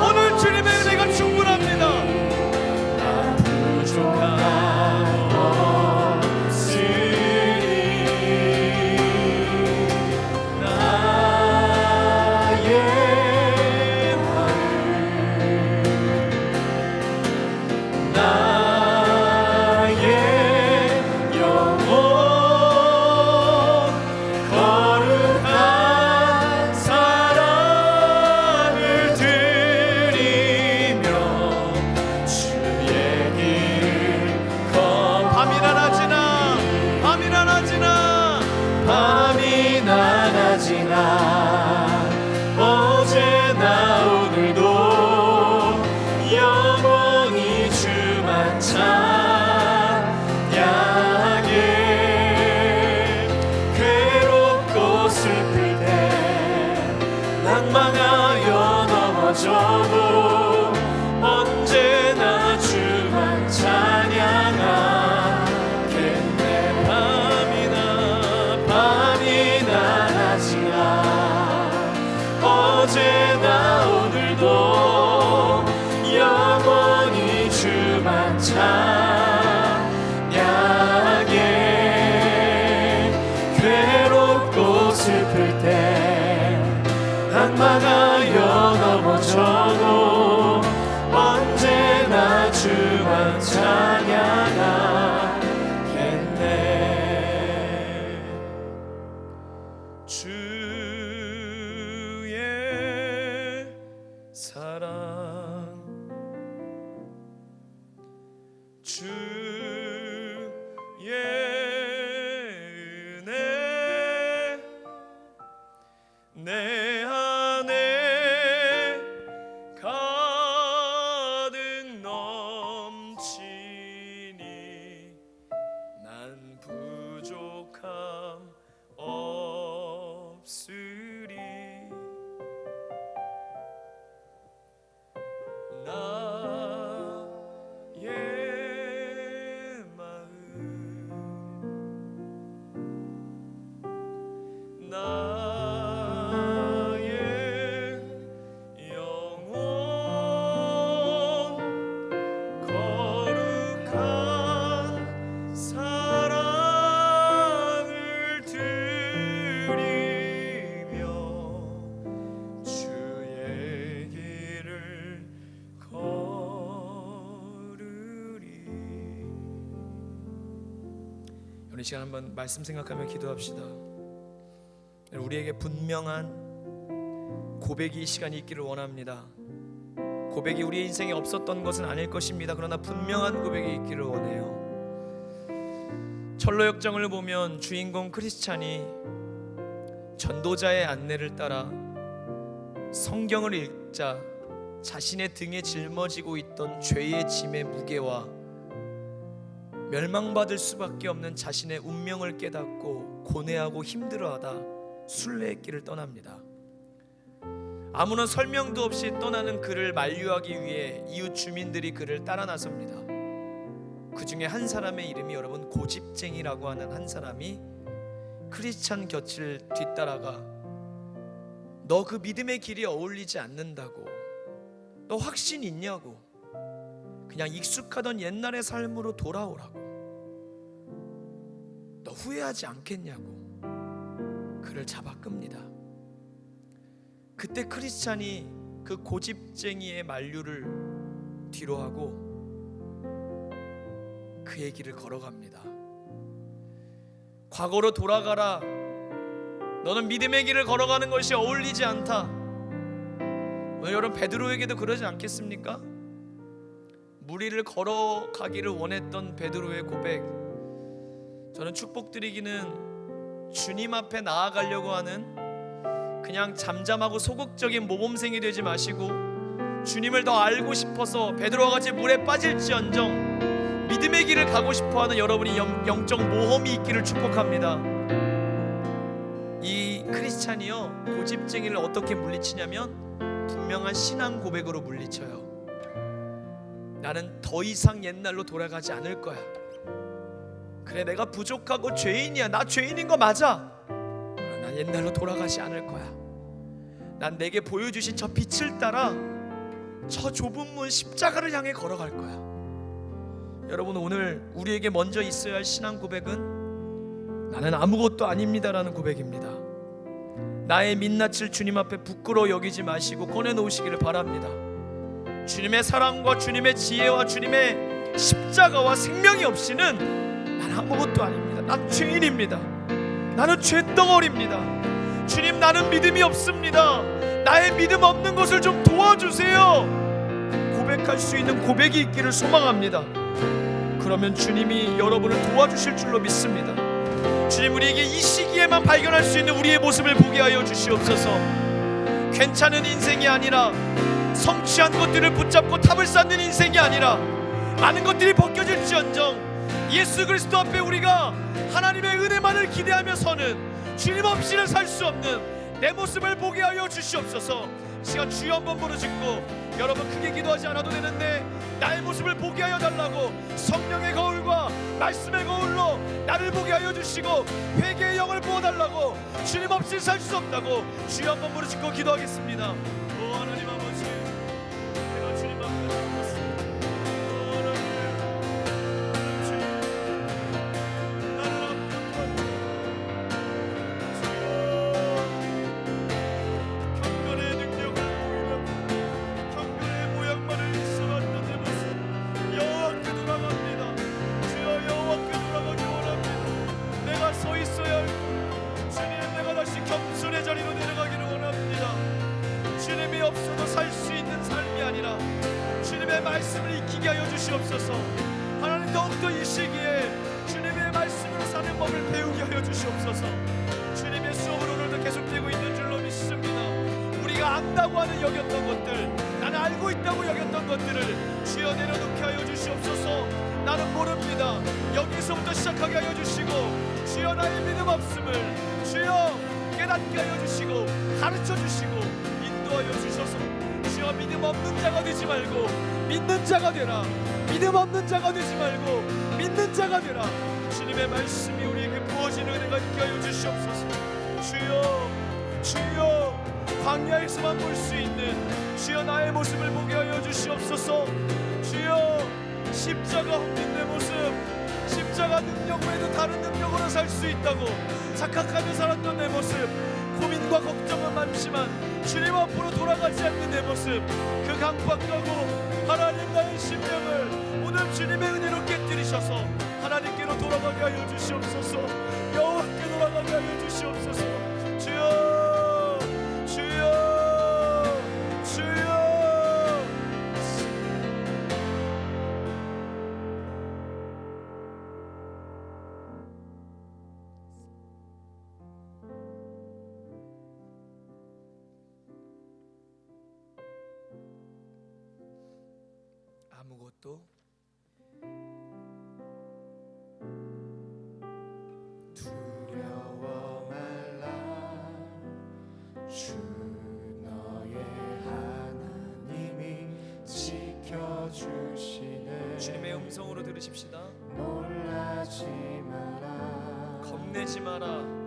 오늘 주님의 은혜가 충분합니다. 부족함 없으리. 나의 마음 나의 영혼 거룩한 사랑을 드리며 주의 길을 밤이나 낮이나 밤이나 낮이나 밤이나 낮이나 어제나 오늘도 영원히 주만 찬양해. 괴롭고 슬플 때 낭망하여 넘어져도 언제나 주만 찬양하겠네. 밤이나 낮이나 어제나 오늘도 영원히 주만 찬양해. 괴롭고 슬플 때 낭망하여 넘어져도 언제나 주만 찬양하겠네. 주의 사랑 주의 은혜 내 안에 가득 넘치니 난 부족함 없으리. 여러분 이 시간 한번 말씀 생각하며 기도합시다. 우리에게 분명한 고백이 이 시간이 있기를 원합니다. 고백이 우리의 인생에 없었던 것은 아닐 것입니다. 그러나 분명한 고백이 있기를 원해요. 철로 역정을 보면 주인공 크리스찬이 전도자의 안내를 따라 성경을 읽자 자신의 등에 짊어지고 있던 죄의 짐의 무게와 멸망받을 수밖에 없는 자신의 운명을 깨닫고 고뇌하고 힘들어하다 순례의 길을 떠납니다. 아무런 설명도 없이 떠나는 그를 만류하기 위해 이웃 주민들이 그를 따라 나섭니다. 그 중에 한 사람의 이름이 여러분 고집쟁이라고 하는 한 사람이 크리스찬 곁을 뒤따라가 너 그 믿음의 길이 어울리지 않는다고, 너 확신 있냐고, 그냥 익숙하던 옛날의 삶으로 돌아오라고, 너 후회하지 않겠냐고 그를 잡아 끕니다. 그때 크리스찬이 그 고집쟁이의 만류를 뒤로하고 그의 길을 걸어갑니다. 과거로 돌아가라. 너는 믿음의 길을 걸어가는 것이 어울리지 않다. 오늘 여러분 베드로에게도 그러지 않겠습니까? 무리를 걸어가기를 원했던 베드로의 고백, 저는 축복드리기는 주님 앞에 나아가려고 하는 그냥 잠잠하고 소극적인 모범생이 되지 마시고 주님을 더 알고 싶어서 베드로와 같이 물에 빠질지언정 믿음의 길을 가고 싶어하는 여러분이 영적 모험이 있기를 축복합니다. 이 크리스찬이요 고집쟁이를 어떻게 물리치냐면 분명한 신앙 고백으로 물리쳐요. 나는 더 이상 옛날로 돌아가지 않을 거야. 그래 내가 부족하고 죄인이야. 나 죄인인 거 맞아. 그러나 난 옛날로 돌아가지 않을 거야. 난 내게 보여주신 저 빛을 따라 저 좁은 문 십자가를 향해 걸어갈 거야. 여러분 오늘 우리에게 먼저 있어야 할 신앙 고백은 나는 아무것도 아닙니다라는 고백입니다. 나의 민낯을 주님 앞에 부끄러워 여기지 마시고 꺼내놓으시기를 바랍니다. 주님의 사랑과 주님의 지혜와 주님의 십자가와 생명이 없이는 난 아무것도 아닙니다. 난 죄인입니다. 나는 죄덩어리입니다. 주님 나는 믿음이 없습니다. 나의 믿음 없는 것을 좀 도와주세요. 고백할 수 있는 고백이 있기를 소망합니다. 그러면 주님이 여러분을 도와주실 줄로 믿습니다. 주님 우리에게 이 시기에만 발견할 수 있는 우리의 모습을 보게 하여 주시옵소서. 괜찮은 인생이 아니라 성취한 것들을 붙잡고 탑을 쌓는 인생이 아니라 많은 것들이 벗겨질지언정 예수 그리스도 앞에 우리가 하나님의 은혜만을 기대하며 서는 주님 없이는 살 수 없는 내 모습을 보게 하여 주시옵소서. 시간 주여 한번 부르짖고 여러분 크게 기도하지 않아도 되는데 나의 모습을 보게 하여 달라고 성령의 거울과 말씀의 거울로 나를 보게 하여 주시고 회개의 영을 부어달라고 주님 없이 살 수 없다고 주여 한번 부르짖고 기도하겠습니다. 오 하나님 아버지 내가 주님 앞에 나왔습니다. 오 하나님 주님 나를 합격하고 경건의 능력을 보이라고 경건의 모양만을 있어왔던 내 모습 여호와께 돌아갑니다. 주여 여호와께 돌아가기 원합니다. 내가 서 있어야 할 주님 내가 다시 겸손의 자리로 내려가기를 원합니다. 주님이 없어도 살 수 있는 삶이 아니라 주님의 말씀을 익히게 하여 주시옵소서. 하나님 더욱더 이 시기에 주님의 말씀으로 사는 법을 배우게 하여 주시옵소서. 주님의 수업은 오늘도 계속되고 있는 줄로 믿습니다. 우리가 안다고 하는 여겼던 것들 나는 알고 있다고 여겼던 것들을 주여 내려놓게 하여 주시옵소서. 나는 모릅니다. 여기서부터 시작하게 하여 주시고 주여 나의 믿음 없음을 주여 깨닫게 하여 주시고 가르쳐 주시고 인도하여 주셔서 주여 믿음 없는 자가 되지 말고 믿는 자가 되라. 믿음 없는 자가 되지 말고 믿는 자가 되라. 주님의 말씀이 우리에게 부어지는 은혜가 있게 하여 주시옵소서. 주여 주여 광야에서만 볼 수 있는 주여 나의 모습을 보게 하여 주시옵소서. 주여 십자가 없는 내 모습 십자가 능력 외에도 다른 능력으로 살 수 있다고 착각하며 살았던 내 모습 고민과 걱정은 많지만 주님 앞으로 돌아가지 않는 내 모습 그 강박하고 하나님 나의 심령을 오늘 주님의 은혜로 깨뜨리셔서 하나님께로 돌아가게 하여 주시옵소서. 여호와께 돌아가게 하여 주시옵소서. 주여 주여 주여. 아무것도 두려워 말라. 주 너의 하나님이 지켜주시네. 주님의 음성으로 들으십시다. 놀라지 마라. 겁내지 마라.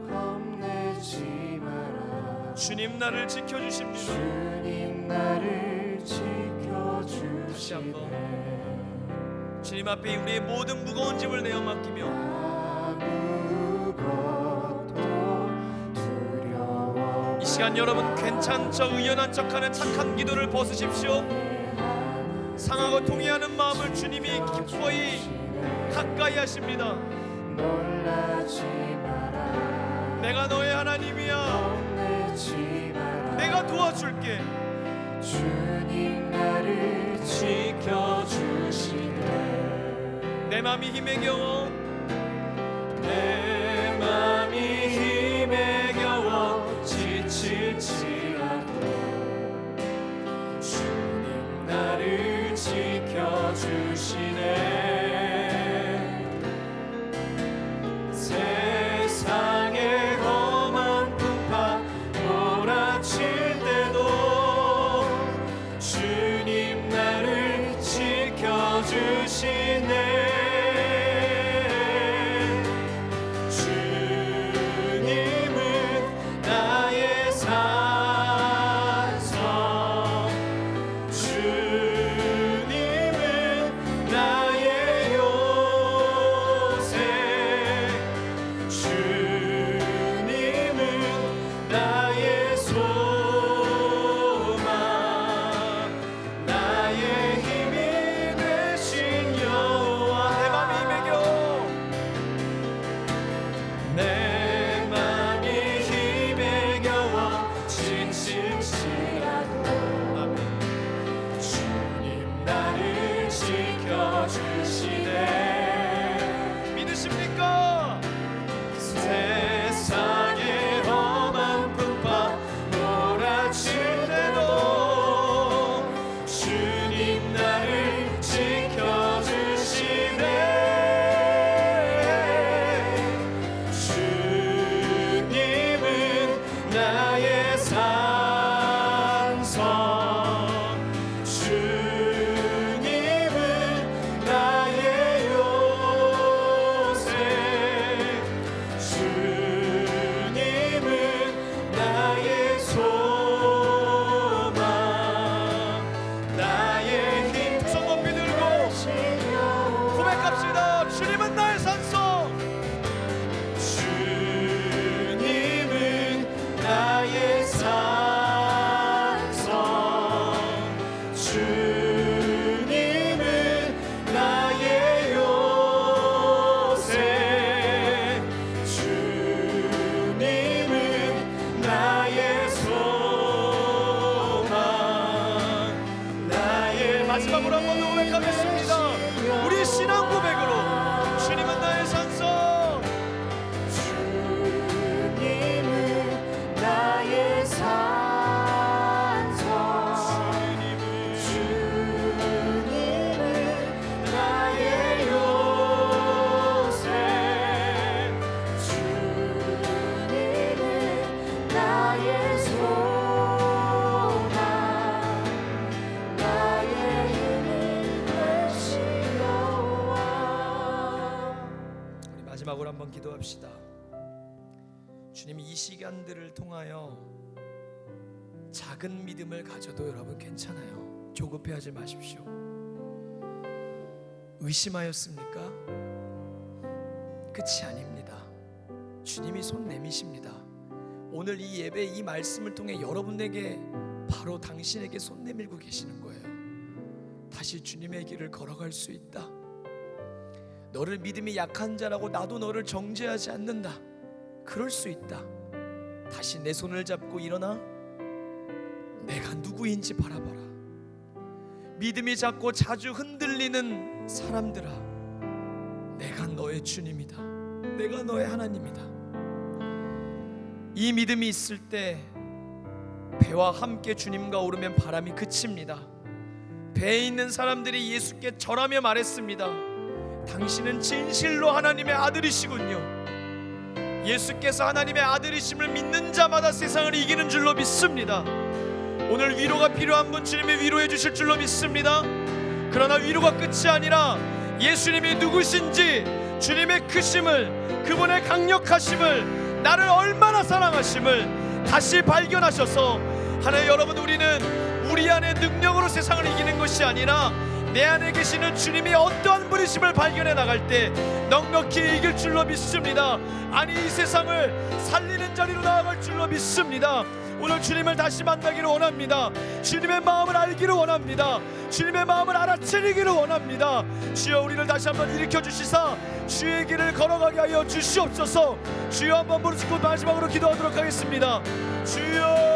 겁내지 마라. 주님 나를 지켜주십니다. 주님 나를 다시 한번 지켜주시네. 주님 앞에 우리의 모든 무거운 짐을 내어 맡기며 아무것도 두려워 이 시간 여러분 괜찮은 척 의연한 척하는 착한 기도를 벗으십시오. 상하고 통해하는 마음을 주님이 기꺼이 가까이 하십니다. 놀라지 마라. 내가 너의 하나님이야. 겁내지 마라. 내가 도와줄게. 주님 나를 지켜주시네. 내 맘이 힘에 겨워 내 맘이 힘에 겨워 지칠지라도 주님 나를 지켜주시네. 세상의 험한 풍파 몰아칠 때도 주님 나를 지켜주시네. 주님은 나의 산성, 주님은 나의 요새, 주님은 나의 소망, 나의 힘이 되신 여호와. 내 맘이 힘에 겨워 내 맘이 힘에 겨워 지칠지라도 아멘. 주님 나를 지켜주시네. 믿으십니까? 세상의 험한 풍파 몰아칠 때도 주님 나를 지켜주시네. 주님은 나의 산성, 주님은 나의 요새, 주님은 나의 소망, 나의 힘. 두 손 높이 들고 고백합시다. 주님은 나의 산성. 주님은 나의 산성, 주님은 나의 요새, 주님은 나의 소망, 나의 마지막으로 한 번 더 고백하겠습니다. 우리 신앙 고백으로 주님은 나의 산성. 주님은 나의 산성, 주님은 나의 요새, 주님은 나의 소망, 나의 힘이 되신 여호와. 우리 마지막으로 한번 기도합시다. 주님이 이 시간들을 통하여 작은 믿음을 가져도 여러분 괜찮아요. 조급해하지 마십시오. 의심하였습니까? 끝이 아닙니다. 주님이 손 내미십니다. 오늘 이 예배, 이 말씀을 통해 여러분에게 바로 당신에게 손 내밀고 계시는 거예요. 다시 주님의 길을 걸어갈 수 있다. 너를 믿음이 약한 자라고 나도 너를 정죄하지 않는다. 그럴 수 있다. 다시 내 손을 잡고 일어나 내가 누구인지 바라봐라. 믿음이 작고 자주 흔들리는 사람들아, 내가 너의 주님이다. 내가 너의 하나님이다. 이 믿음이 있을 때 배와 함께 주님과 오르면 바람이 그칩니다. 배에 있는 사람들이 예수께 절하며 말했습니다. 당신은 진실로 하나님의 아들이시군요. 예수께서 하나님의 아들이심을 믿는 자마다 세상을 이기는 줄로 믿습니다. 오늘 위로가 필요한 분 주님이 위로해 주실 줄로 믿습니다. 그러나 위로가 끝이 아니라 예수님이 누구신지, 주님의 크심을, 그분의 강력하심을, 나를 얼마나 사랑하심을 다시 발견하셔서, 하나님 여러분, 우리는 우리 안의 능력으로 세상을 이기는 것이 아니라 내 안에 계시는 주님이 어떠한 분이심을 발견해 나갈 때 넉넉히 이길 줄로 믿습니다. 아니, 이 세상을 살리는 자리로 나아갈 줄로 믿습니다. 오늘 주님을 다시 만나기를 원합니다. 주님의 마음을 알기를 원합니다. 주님의 마음을 알아차리기를 원합니다. 주여, 우리를 다시 한번 일으켜 주시사 주의 길을 걸어가게 하여 주시옵소서. 주여, 한번 부르짖고 마지막으로 기도하도록 하겠습니다. 주여,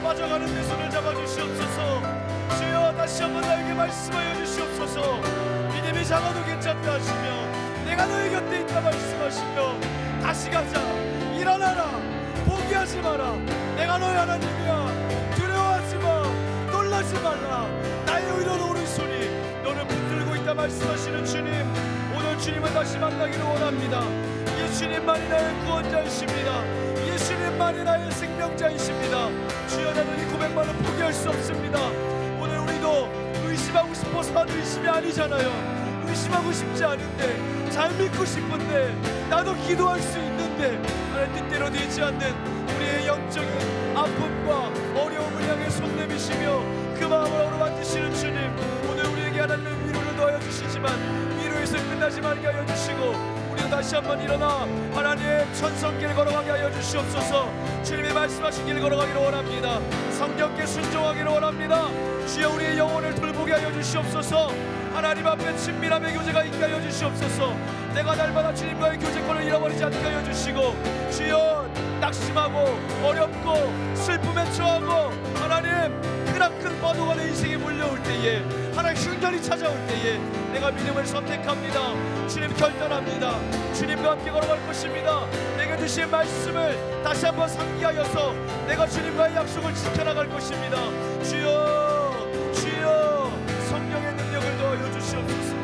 빠져가는 내 손을 잡아주시옵소서. 주여, 다시 한번 나에게 말씀하여 주시옵소서. 믿음이 작아도 괜찮다 하시며 내가 너의 곁에 있다 말씀하시며 다시 가자, 일어나라, 포기하지 마라, 내가 너의 하나님이야, 두려워하지 마, 놀라지 말라, 나의 의로운 오른손이 너를 붙들고 있다 말씀하시는 주님, 오늘 주님을 다시 만나기를 원합니다. 예수님만이 나의 구원자이십니다. 예수님만이 나의 생명자이십니다. 주여, 나는 이 고백만은 포기할 수 없습니다. 오늘 우리도 의심하고 싶어서 하는 의심이 아니잖아요. 의심하고 싶지 않은데, 잘 믿고 싶은데, 나도 기도할 수 있는데 하나님 뜻대로 되지 않는 우리의 영적인 아픔과 어려움을 향해 손 내미시며 그 마음을 어루만지시는 주님, 오늘 우리에게 하나님의 위로를 더하여 주시지만 위로에서 끝나지 말게 하여 주시고, 우리가 다시 한번 일어나 하나님의 천성길을 걸어가게 하여 주시옵소서. 주님의 말씀하신 길을 걸어가기를 원합니다. 성령께 순종하기를 원합니다. 주여, 우리의 영혼을 돌보게 하여 주시옵소서. 하나님 앞에 친밀함의 교제가 있게 하여 주시옵소서. 내가 날마다 주님과의 교제권을 잃어버리지 않게 하여 주시고, 주여, 낙심하고 어렵고 슬픔에 처하고 하나님 크나큰 파도가 내 인생에 몰려올 때에, 하나님 흉년이 찾아올 때에 내가 믿음을 선택합니다. 주님 결단합니다. 주님과 함께 걸어갈 것입니다. 내게 주신 말씀을 다시 한번 상기하여서 내가 주님과의 약속을 지켜나갈 것입니다. 주여, 주여, 성령의 능력을 더하여 주시옵소서.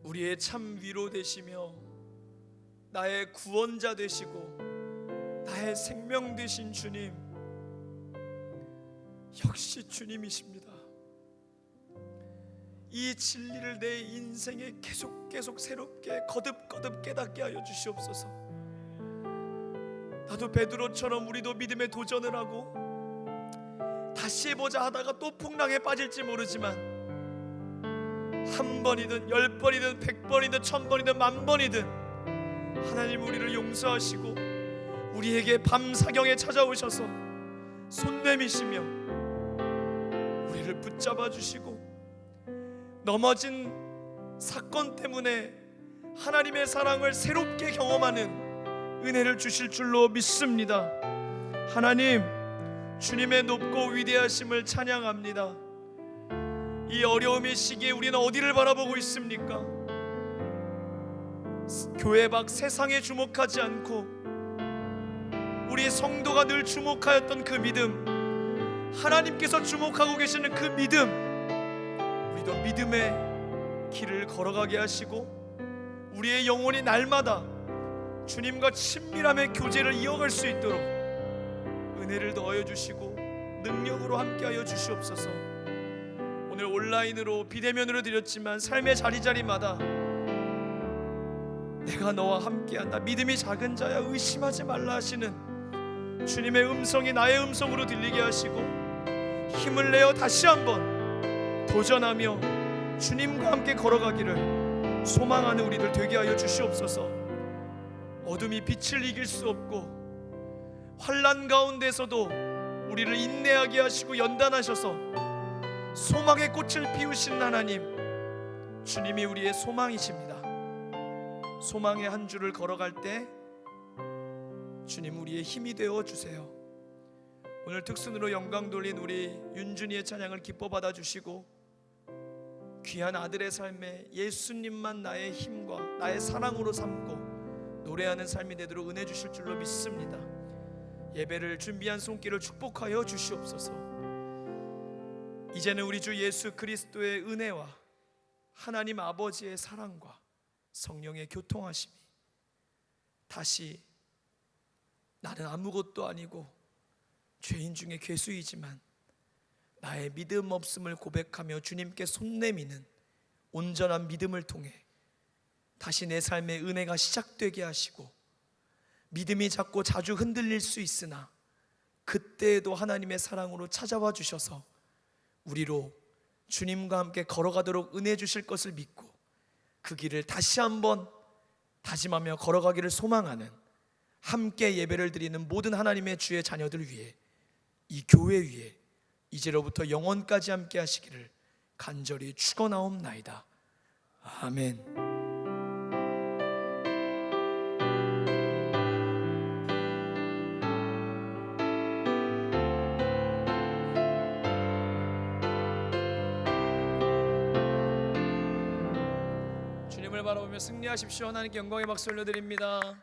우리의 참 위로 되시며 나의 구원자 되시고 나의 생명 되신 주님, 역시 주님이십니다. 이 진리를 내 인생에 계속 새롭게 거듭 깨닫게 하여 주시옵소서. 나도 베드로처럼 우리도 믿음에 도전을 하고 다시 해보자 하다가 또 풍랑에 빠질지 모르지만 한 번이든 10번이든 100번이든 1000번이든 10,000번이든 하나님 우리를 용서하시고 우리에게 밤사경에 찾아오셔서 손 내미시며 우리를 붙잡아 주시고 넘어진 사건 때문에 하나님의 사랑을 새롭게 경험하는 은혜를 주실 줄로 믿습니다. 하나님, 주님의 높고 위대하심을 찬양합니다. 이 어려움의 시기에 우리는 어디를 바라보고 있습니까? 교회 밖 세상에 주목하지 않고 우리 성도가 늘 주목하였던 그 믿음, 하나님께서 주목하고 계시는 그 믿음, 우리도 믿음의 길을 걸어가게 하시고 우리의 영혼이 날마다 주님과 친밀함의 교제를 이어갈 수 있도록 은혜를 더하여 주시고 능력으로 함께하여 주시옵소서. 오늘 온라인으로 비대면으로 드렸지만 삶의 자리자리마다 내가 너와 함께한다, 믿음이 작은 자야 의심하지 말라 하시는 주님의 음성이 나의 음성으로 들리게 하시고 힘을 내어 다시 한번 도전하며 주님과 함께 걸어가기를 소망하는 우리들 되게 하여 주시옵소서. 어둠이 빛을 이길 수 없고 환난 가운데서도 우리를 인내하게 하시고 연단하셔서 소망의 꽃을 피우신 하나님, 주님이 우리의 소망이십니다. 소망의 한 줄을 걸어갈 때 주님 우리의 힘이 되어 주세요. 오늘 특순으로 영광 돌린 우리 윤준이의 찬양을 기뻐 받아 주시고 귀한 아들의 삶에 예수님만 나의 힘과 나의 사랑으로 삼고 노래하는 삶이 되도록 은혜 주실 줄로 믿습니다. 예배를 준비한 손길을 축복하여 주시옵소서. 이제는 우리 주 예수 그리스도의 은혜와 하나님 아버지의 사랑과 성령의 교통하심이 다시 나는 아무것도 아니고 죄인 중에 괴수이지만 나의 믿음 없음을 고백하며 주님께 손 내미는 온전한 믿음을 통해 다시 내 삶의 은혜가 시작되게 하시고 믿음이 자꾸 자주 흔들릴 수 있으나 그때에도 하나님의 사랑으로 찾아와 주셔서 우리로 주님과 함께 걸어가도록 은혜 주실 것을 믿고 그 길을 다시 한번 다짐하며 걸어가기를 소망하는 함께 예배를 드리는 모든 하나님의 주의 자녀들 위해 이 교회 위에 이제로부터 영원까지 함께 하시기를 간절히 축원하옵나이다. 아멘. 주님을 바라보며 승리하십시오. 하나님께 영광의 박수 올려드립니다.